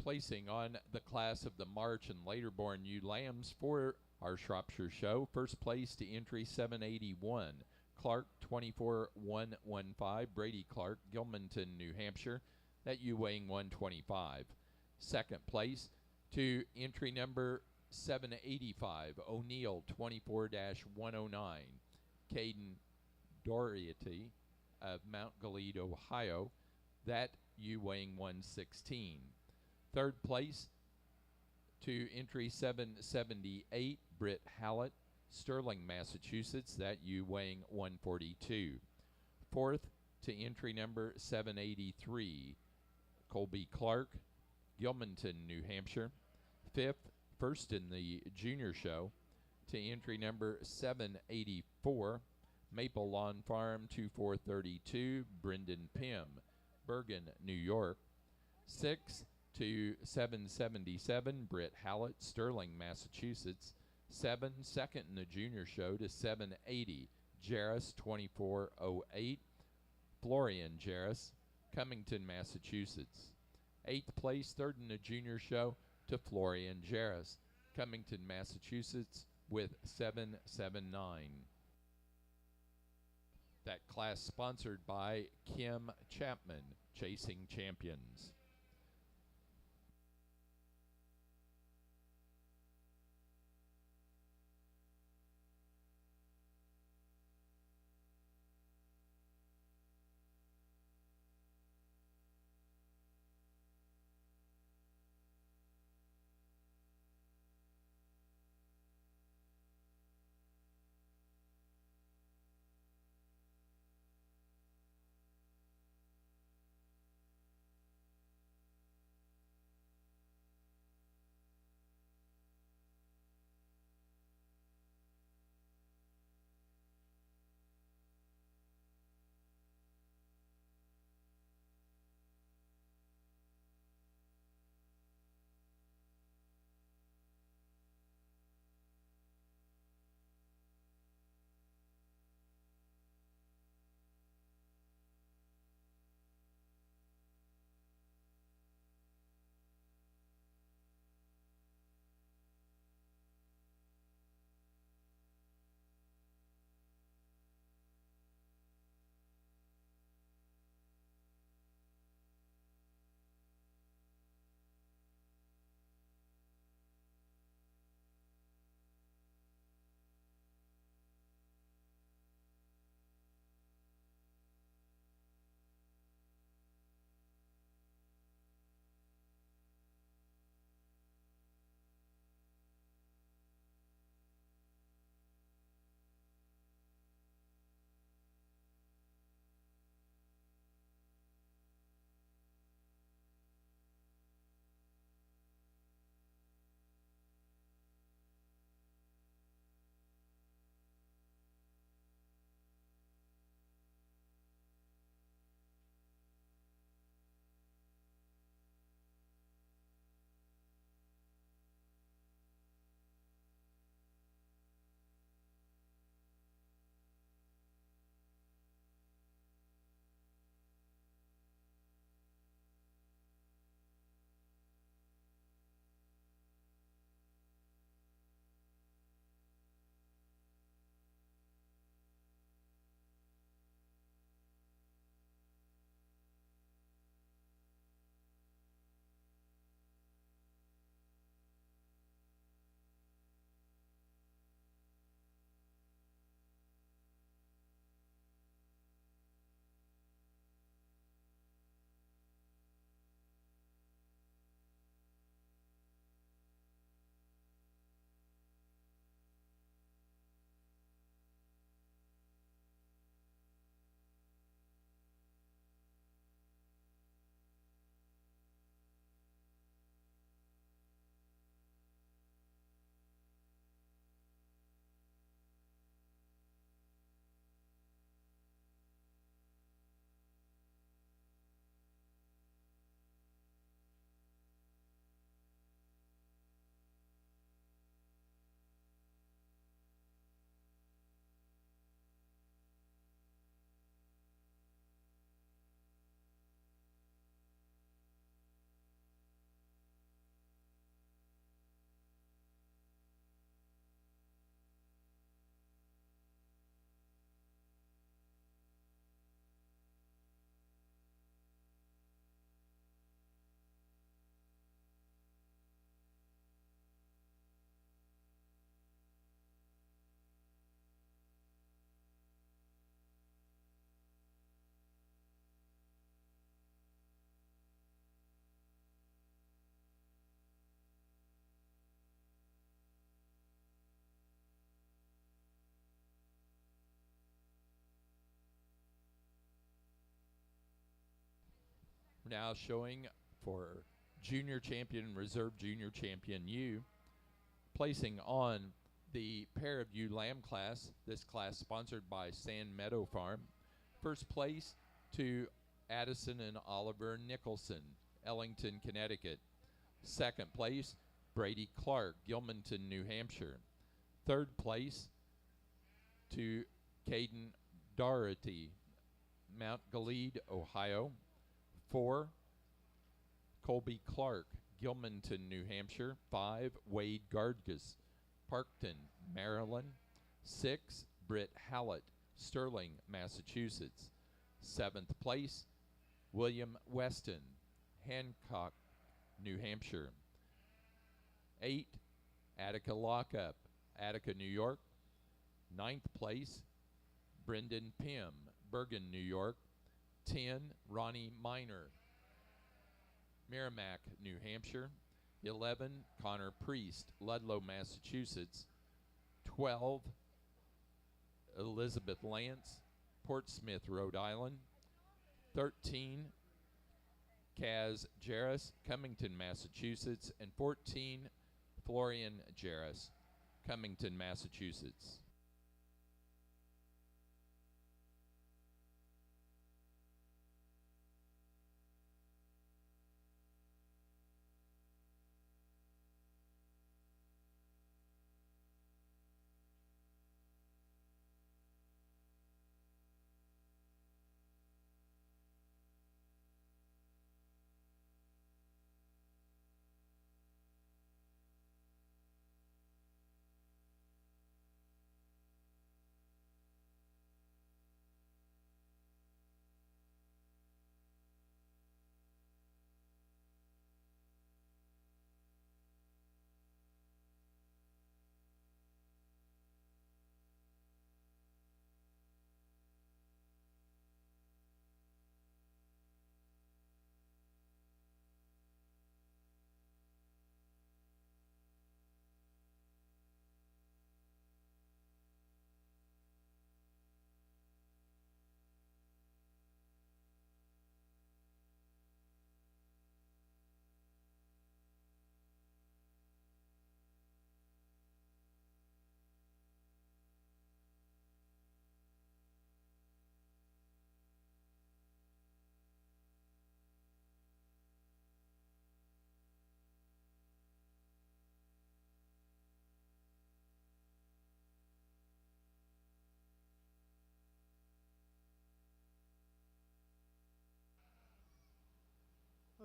Placing on the class of the March and later born ewe lambs for our Shropshire show. First place to entry 781, Clark 24115, Brady Clark, Gilmanton, New Hampshire, that ewe weighing 125. Second place to entry number 785, O'Neill 24-109, Caden Doherty of Mount Gilead, Ohio, that ewe weighing 116. Third place to entry 778, Britt Hallett, Sterling, Massachusetts, that ewe weighing 142. Fourth to entry number 783, Colby Clark, Gilmanton, New Hampshire. Fifth, first in the junior show, to entry number 784, Maple Lawn Farm 2432, Brendan Pym, Bergen, New York. Sixth to 777, Britt Hallett, Sterling, Massachusetts. Second in the junior show to 780, Jarris 2408, Florian Jarris, Cummington, Massachusetts. Eighth place, third in the junior show to Florian Jarris, Cummington, Massachusetts, with 779. That class sponsored by Kim Chapman, Chasing Champions. Now showing for junior champion and reserve junior champion U, placing on the pair of ewe lamb class, this class sponsored by Sand Meadow Farm. First place to Addison and Oliver Nicholson, Ellington, Connecticut. Second place, Brady Clark, Gilmanton, New Hampshire. Third place to Caden Doherty, Mount Gilead, Ohio. 4, Colby Clark, Gilmanton, New Hampshire. 5, Wade Gardgas, Parkton, Maryland. 6, Britt Hallett, Sterling, Massachusetts. 7th place, William Weston, Hancock, New Hampshire. 8, Attica Lockup, Attica, New York. 9th place, Brendan Pym, Bergen, New York. 10, Ronnie Miner, Merrimack, New Hampshire. 11, Connor Priest, Ludlow, Massachusetts. 12, Elizabeth Lance, Portsmouth, Rhode Island. 13, Kaz Jarris, Cummington, Massachusetts. And 14, Florian Jarris, Cummington, Massachusetts.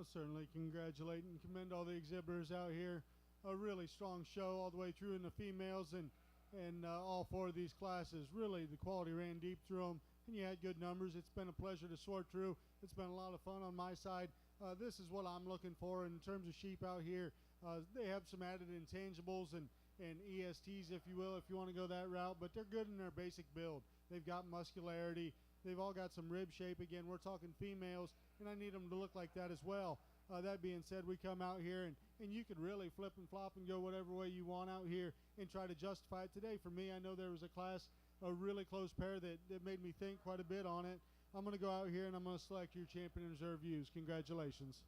I'll certainly congratulate and commend all the exhibitors out here. A really strong show all the way through in the females and all 4 of these classes. Really, the quality ran deep through them, and you had good numbers. It's been a pleasure to sort through. It's been a lot of fun on my side. This is what I'm looking for in terms of sheep out here. They have some added intangibles and ESTs, if you will, if you want to go that route, but they're good in their basic build. They've got muscularity. They've all got some rib shape. Again, we're talking females, and I need them to look like that as well. That being said, we come out here, and you could really flip and flop and go whatever way you want out here and try to justify it today. For me, I know there was a class, a really close pair that made me think quite a bit on it. I'm going to go out here, and I'm going to select your champion and reserve views. Congratulations.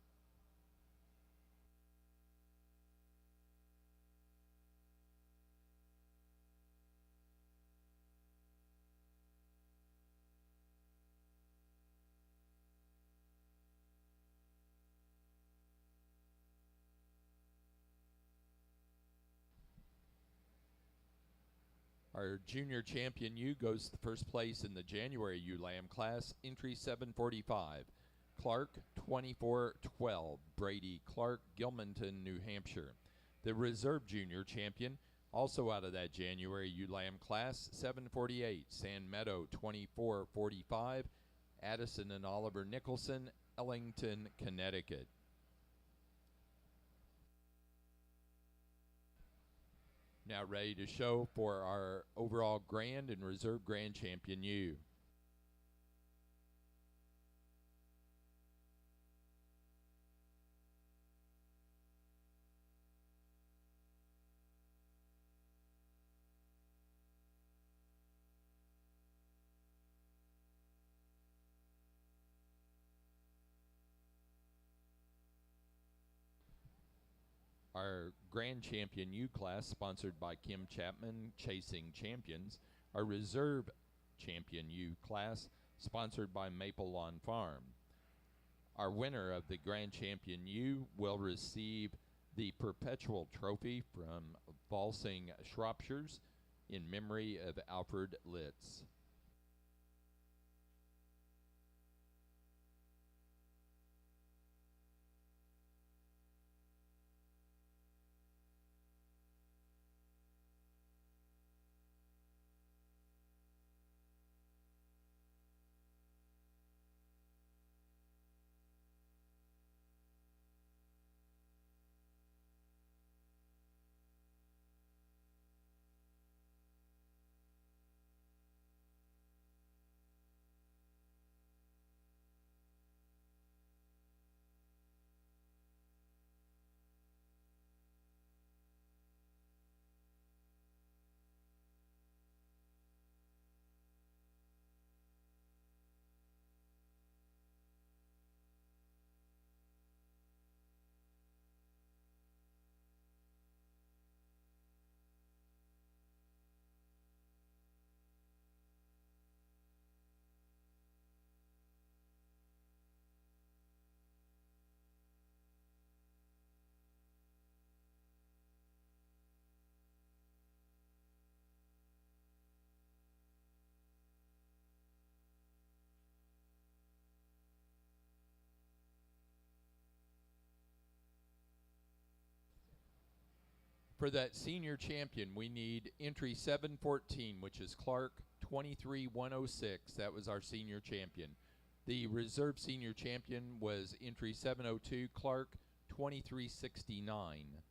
Our junior champion U goes to first place in the January ewe lamb class, entry 745. Clark 2412, Brady Clark, Gilmanton, New Hampshire. The reserve junior champion, also out of that January ewe lamb class, 748, Sand Meadow 2445, Addison and Oliver Nicholson, Ellington, Connecticut. Now ready to show for our overall grand and reserve grand champion U. our Grand Champion U class, sponsored by Kim Chapman, Chasing Champions. Our Reserve Champion U class, sponsored by Maple Lawn Farm. Our winner of the Grand Champion U will receive the Perpetual Trophy from Valsing Shropshires in memory of Alfred Litz. For that senior champion, we need entry 714, which is Clark 23106. That was our senior champion. The reserve senior champion was entry 702, Clark 2369.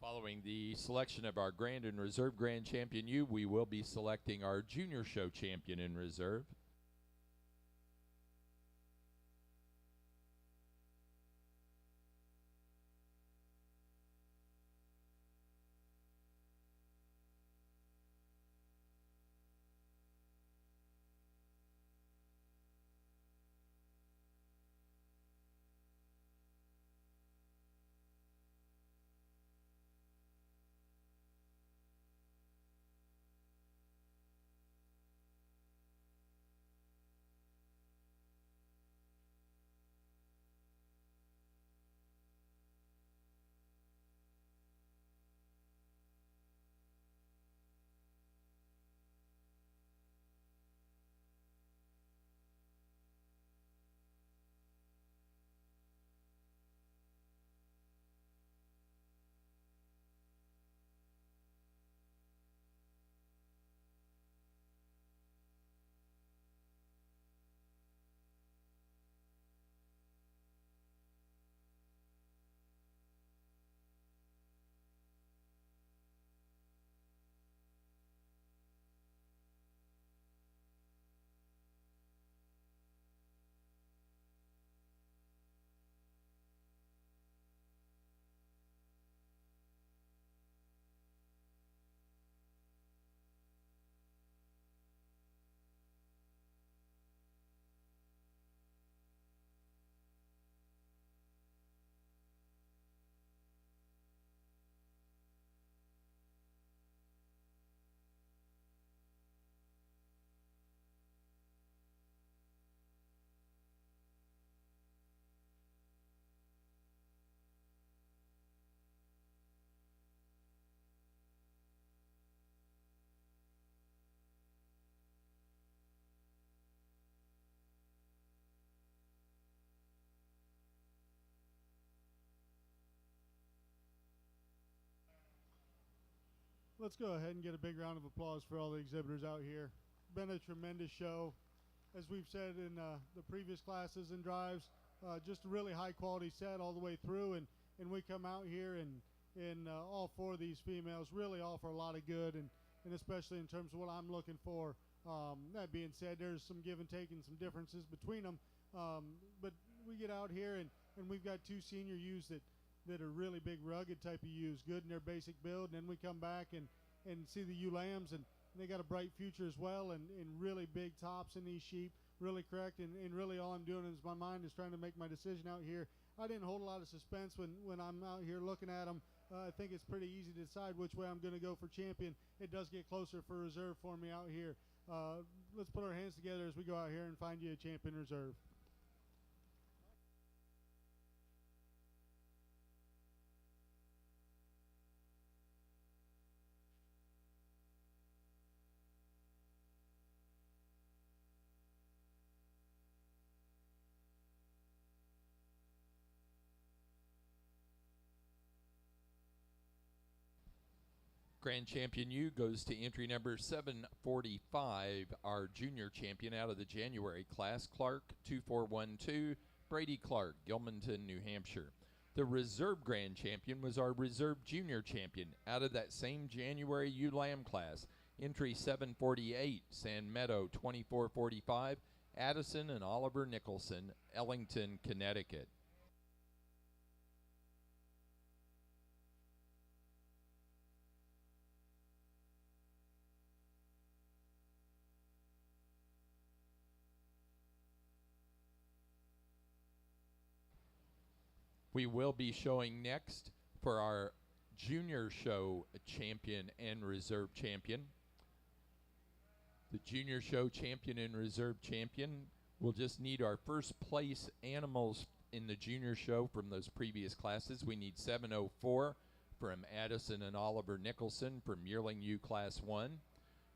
Following the selection of our Grand and Reserve Grand Champion U, we will be selecting our Junior Show Champion in Reserve. let's go ahead and get a big round of applause for all the exhibitors out here. Been a tremendous show. As we've said in the previous classes and drives, just a really high quality set all the way through, and we come out here and all four of these females really offer a lot of good, and especially in terms of what I'm looking for. That being said, there's some give and take and some differences between them, but we get out here and we've got two senior ewes that are really big rugged type of ewes, good in their basic build, and then we come back and see the ewe lambs, and they got a bright future as well, and really big tops in these sheep, really correct, and really all I'm doing is my mind is trying to make my decision out here. I didn't hold a lot of suspense when I'm out here looking at them. I think it's pretty easy to decide which way I'm going to go for champion. It does get closer for reserve for me out here. Let's put our hands together as we go out here and find you a champion reserve. Grand Champion U goes to entry number 745, our junior champion out of the January class, Clark 2412, Brady Clark, Gilmanton, New Hampshire. The reserve grand champion was our reserve junior champion out of that same January ewe lamb class, entry 748, San Meadow 2445, Addison and Oliver Nicholson, Ellington, Connecticut. We will be showing next for our junior show champion and reserve champion. The junior show champion and reserve champion will just need our first place animals in the junior show from those previous classes. We need 704 from Addison and Oliver Nicholson from Yearling U Class 1.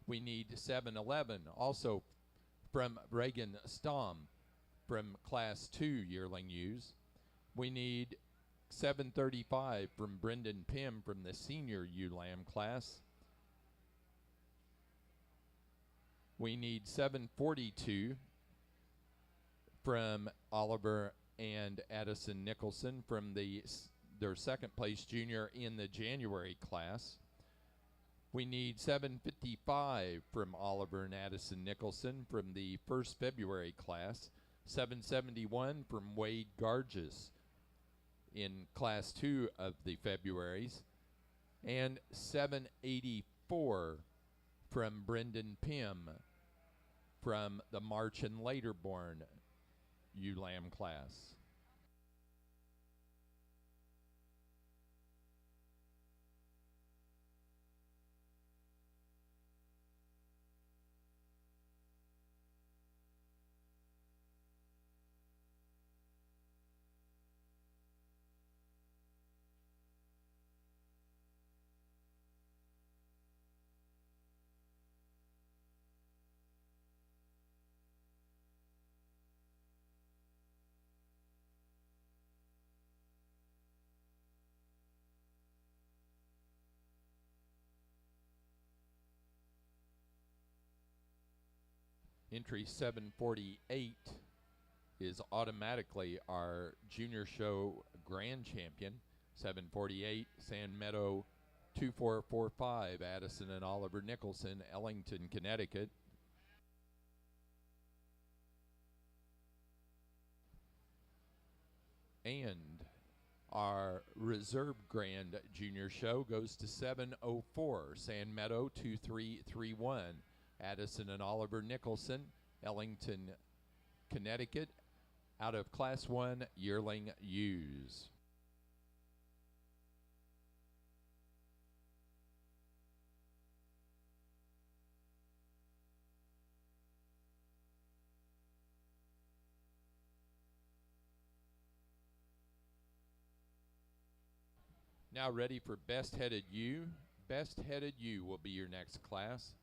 We need 711 also from Reagan Stom from Class 2 Yearling Ewes. We need 735 from Brendan Pym from the senior ewe lamb class. We need 742 from Oliver and Addison Nicholson from their second place junior in the January class. We need 755 from Oliver and Addison Nicholson from the first February class. 771 from Wade Garges in class 2 of the Februaries, and 784 from Brendan Pym from the March and later born ewe lamb class. Entry 748 is automatically our junior show grand champion. 748, San Meadow 2445, Addison and Oliver Nicholson, Ellington, Connecticut. And our reserve grand junior show goes to 704, San Meadow 2331. Addison and Oliver Nicholson, Ellington, Connecticut, out of Class 1 Yearling Ewes. Now ready for Best Headed Ewe. Best Headed Ewe will be your next class.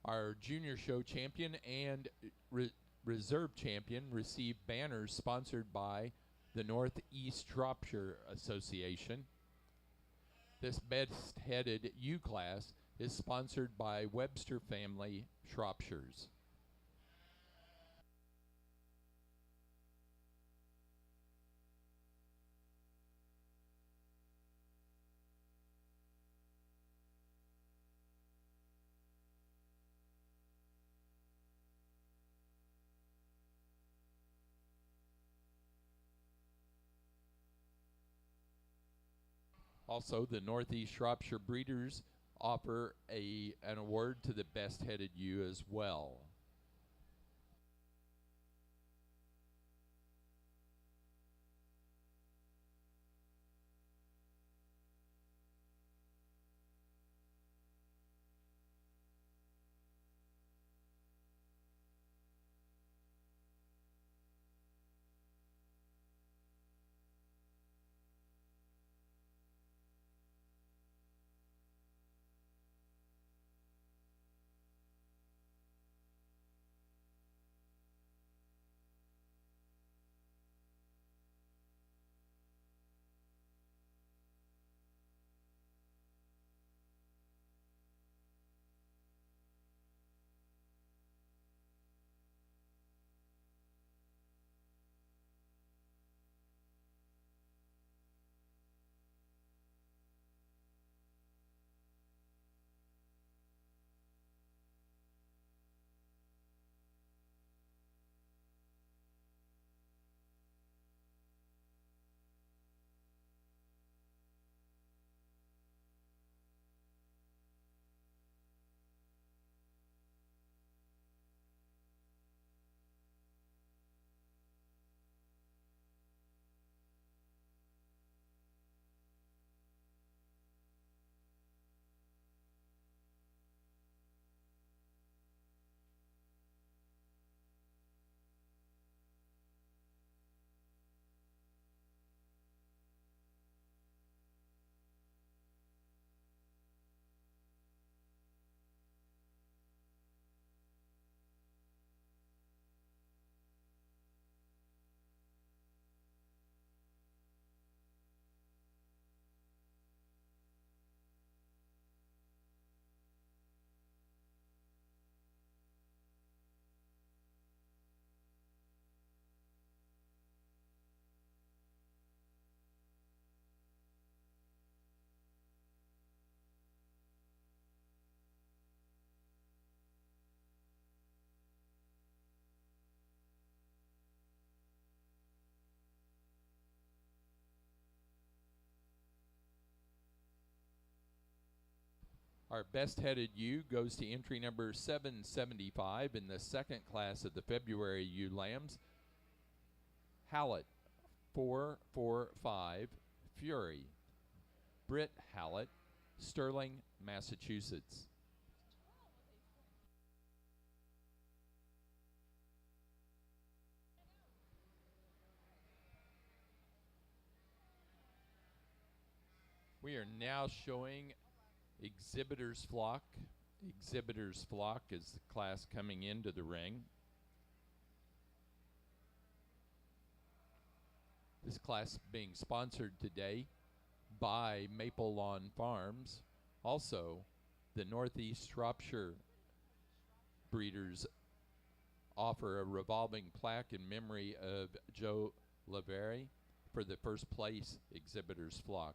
Our junior show champion and reserve champion receive banners sponsored by the Northeast Shropshire Association. This best-headed U class is sponsored by Webster Family Shropshires. Also, the Northeast Shropshire Breeders offer an award to the best-headed ewe as well. Our best-headed ewe goes to entry number 775 in the second class of the February ewe lambs. Hallett, 445, Fury. Britt Hallett, Sterling, Massachusetts. We are now showing Exhibitor's Flock. Exhibitor's Flock is the class coming into the ring. This class being sponsored today by Maple Lawn Farms. Also, the Northeast Shropshire Breeders offer a revolving plaque in memory of Joe Lavery for the first place Exhibitor's Flock.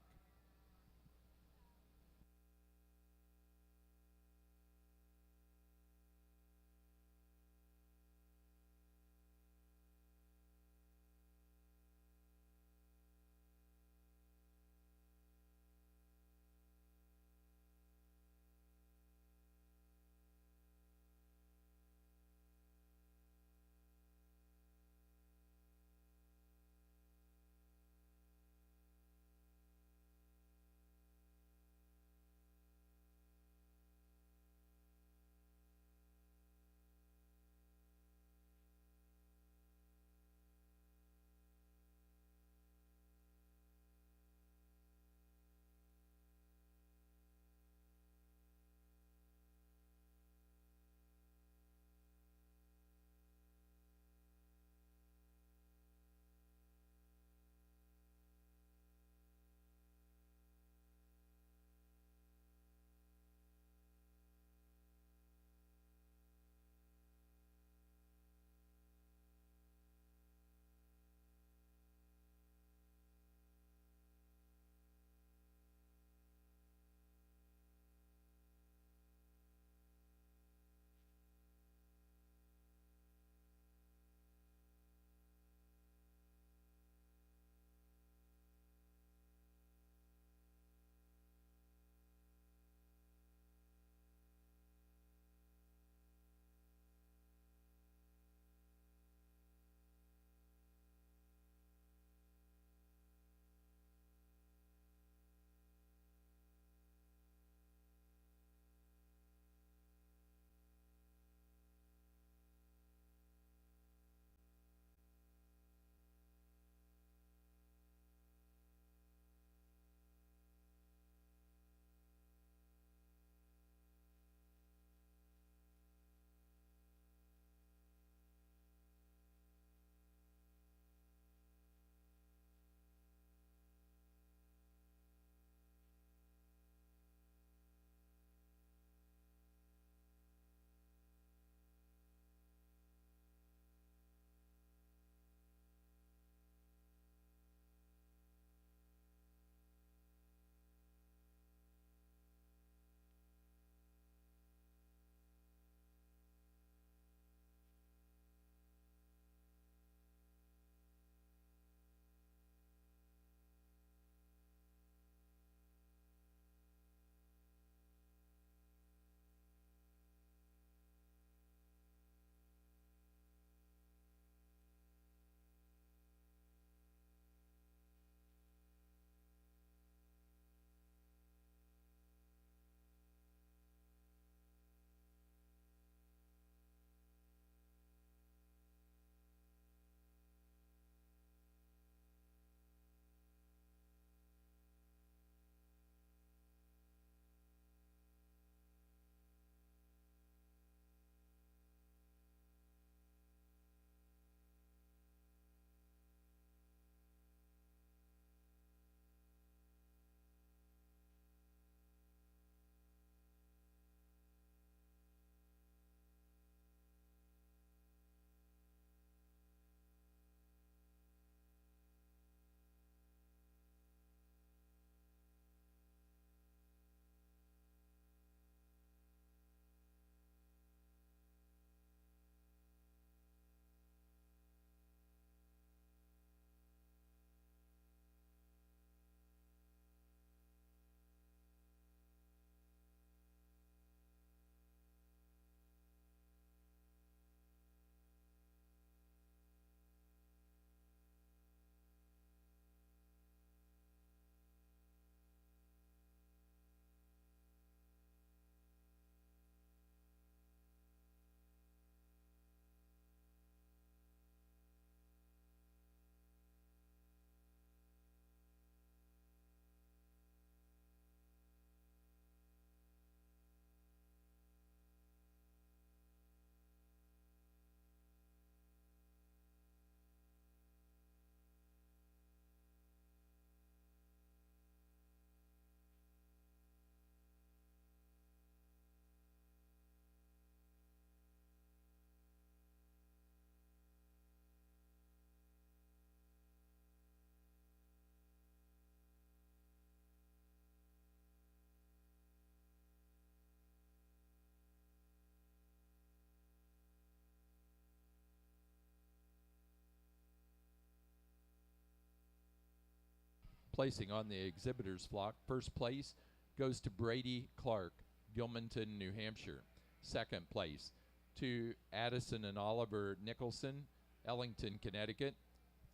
Placing on the exhibitors flock, first place goes to Brady Clark, Gilmanton, New Hampshire. Second place to Addison and Oliver Nicholson, Ellington, Connecticut.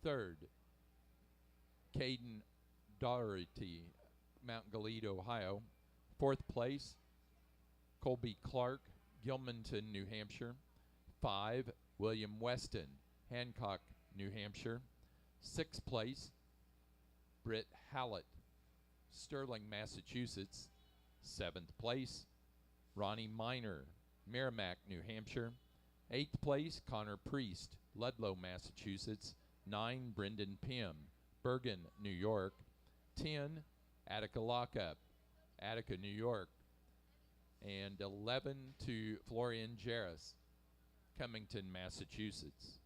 Third, Caden Doherty, Mount Gilead, Ohio. Fourth place, Colby Clark, Gilmanton, New Hampshire. 5, William Weston, Hancock, New Hampshire. 6th place, Britt Hallett, Sterling, Massachusetts. 7th place, Ronnie Miner, Merrimack, New Hampshire. 8th place, Connor Priest, Ludlow, Massachusetts. 9, Brendan Pym, Bergen, New York. 10, Attica Lockup, Attica, New York. And 11 to Florian Jarris, Cummington, Massachusetts.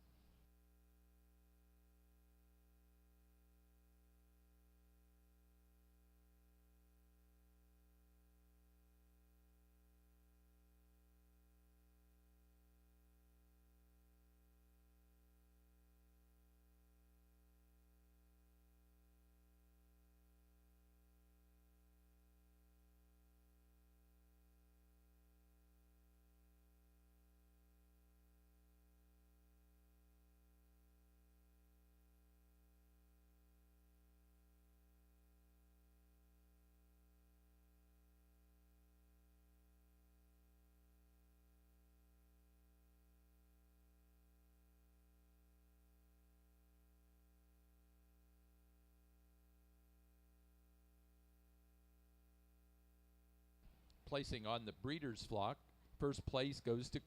Placing on the breeders' flock, first place goes to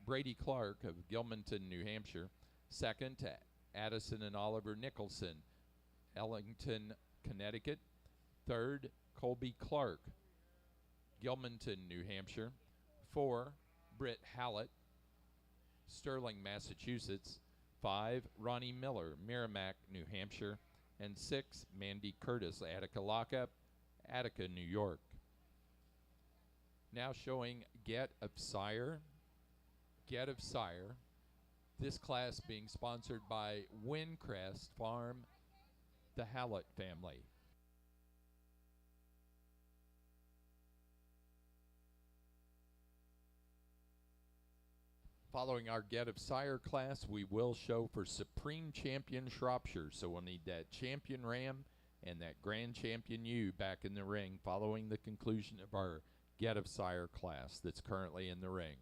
Brady Clark of Gilmanton, New Hampshire. Second to Addison and Oliver Nicholson, Ellington, Connecticut. Third, Colby Clark, Gilmanton, New Hampshire. 4, Britt Hallett, Sterling, Massachusetts. 5, Ronnie Miller, Merrimack, New Hampshire. And 6, Mandy Curtis, Attica Lockup, Attica, New York. Now showing Get of Sire. Get of Sire. This class being sponsored by Windcrest Farm, the Hallett family. Following our Get of Sire class, we will show for Supreme Champion Shropshire. So we'll need that Champion Ram and that Grand Champion ewe back in the ring following the conclusion of our Get of Sire class that's currently in the ring.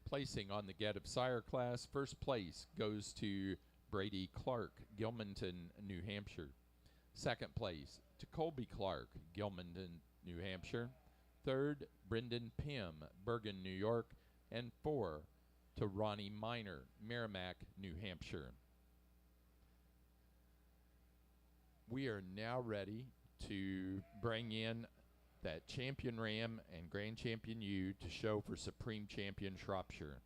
Placing on the Get of Sire class, first place goes to Brady Clark, Gilmanton, New Hampshire. Second place to Colby Clark, Gilmanton, New Hampshire. Third, Brendan Pym, Bergen, New York. And 4 to Ronnie Miner, Merrimack, New Hampshire. We are now ready to bring in that Champion Ram and Grand Champion ewe to show for Supreme Champion Shropshire.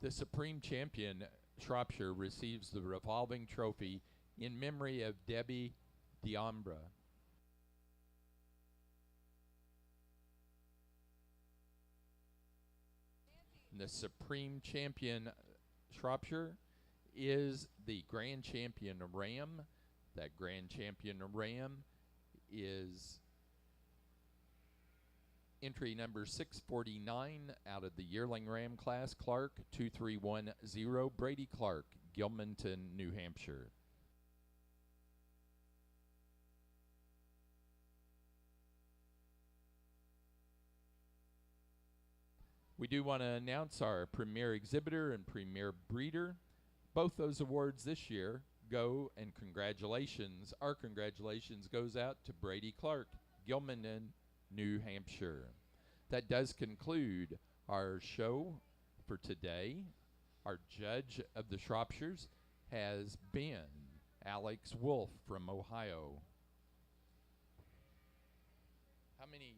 The Supreme Champion, Shropshire, receives the revolving trophy in memory of Debbie Diambra. The Supreme Champion, Shropshire, is the Grand Champion Ram. That Grand Champion Ram is entry number 649 out of the yearling Ram class, Clark 2310, Brady Clark, Gilmanton, New Hampshire. We do want to announce our premier exhibitor and premier breeder. Both those awards this year go, and congratulations, our congratulations goes out to Brady Clark, Gilmanton, New Hampshire. That does conclude our show for today. Our judge of the Shropshires has been Alex Wolf from Ohio. How many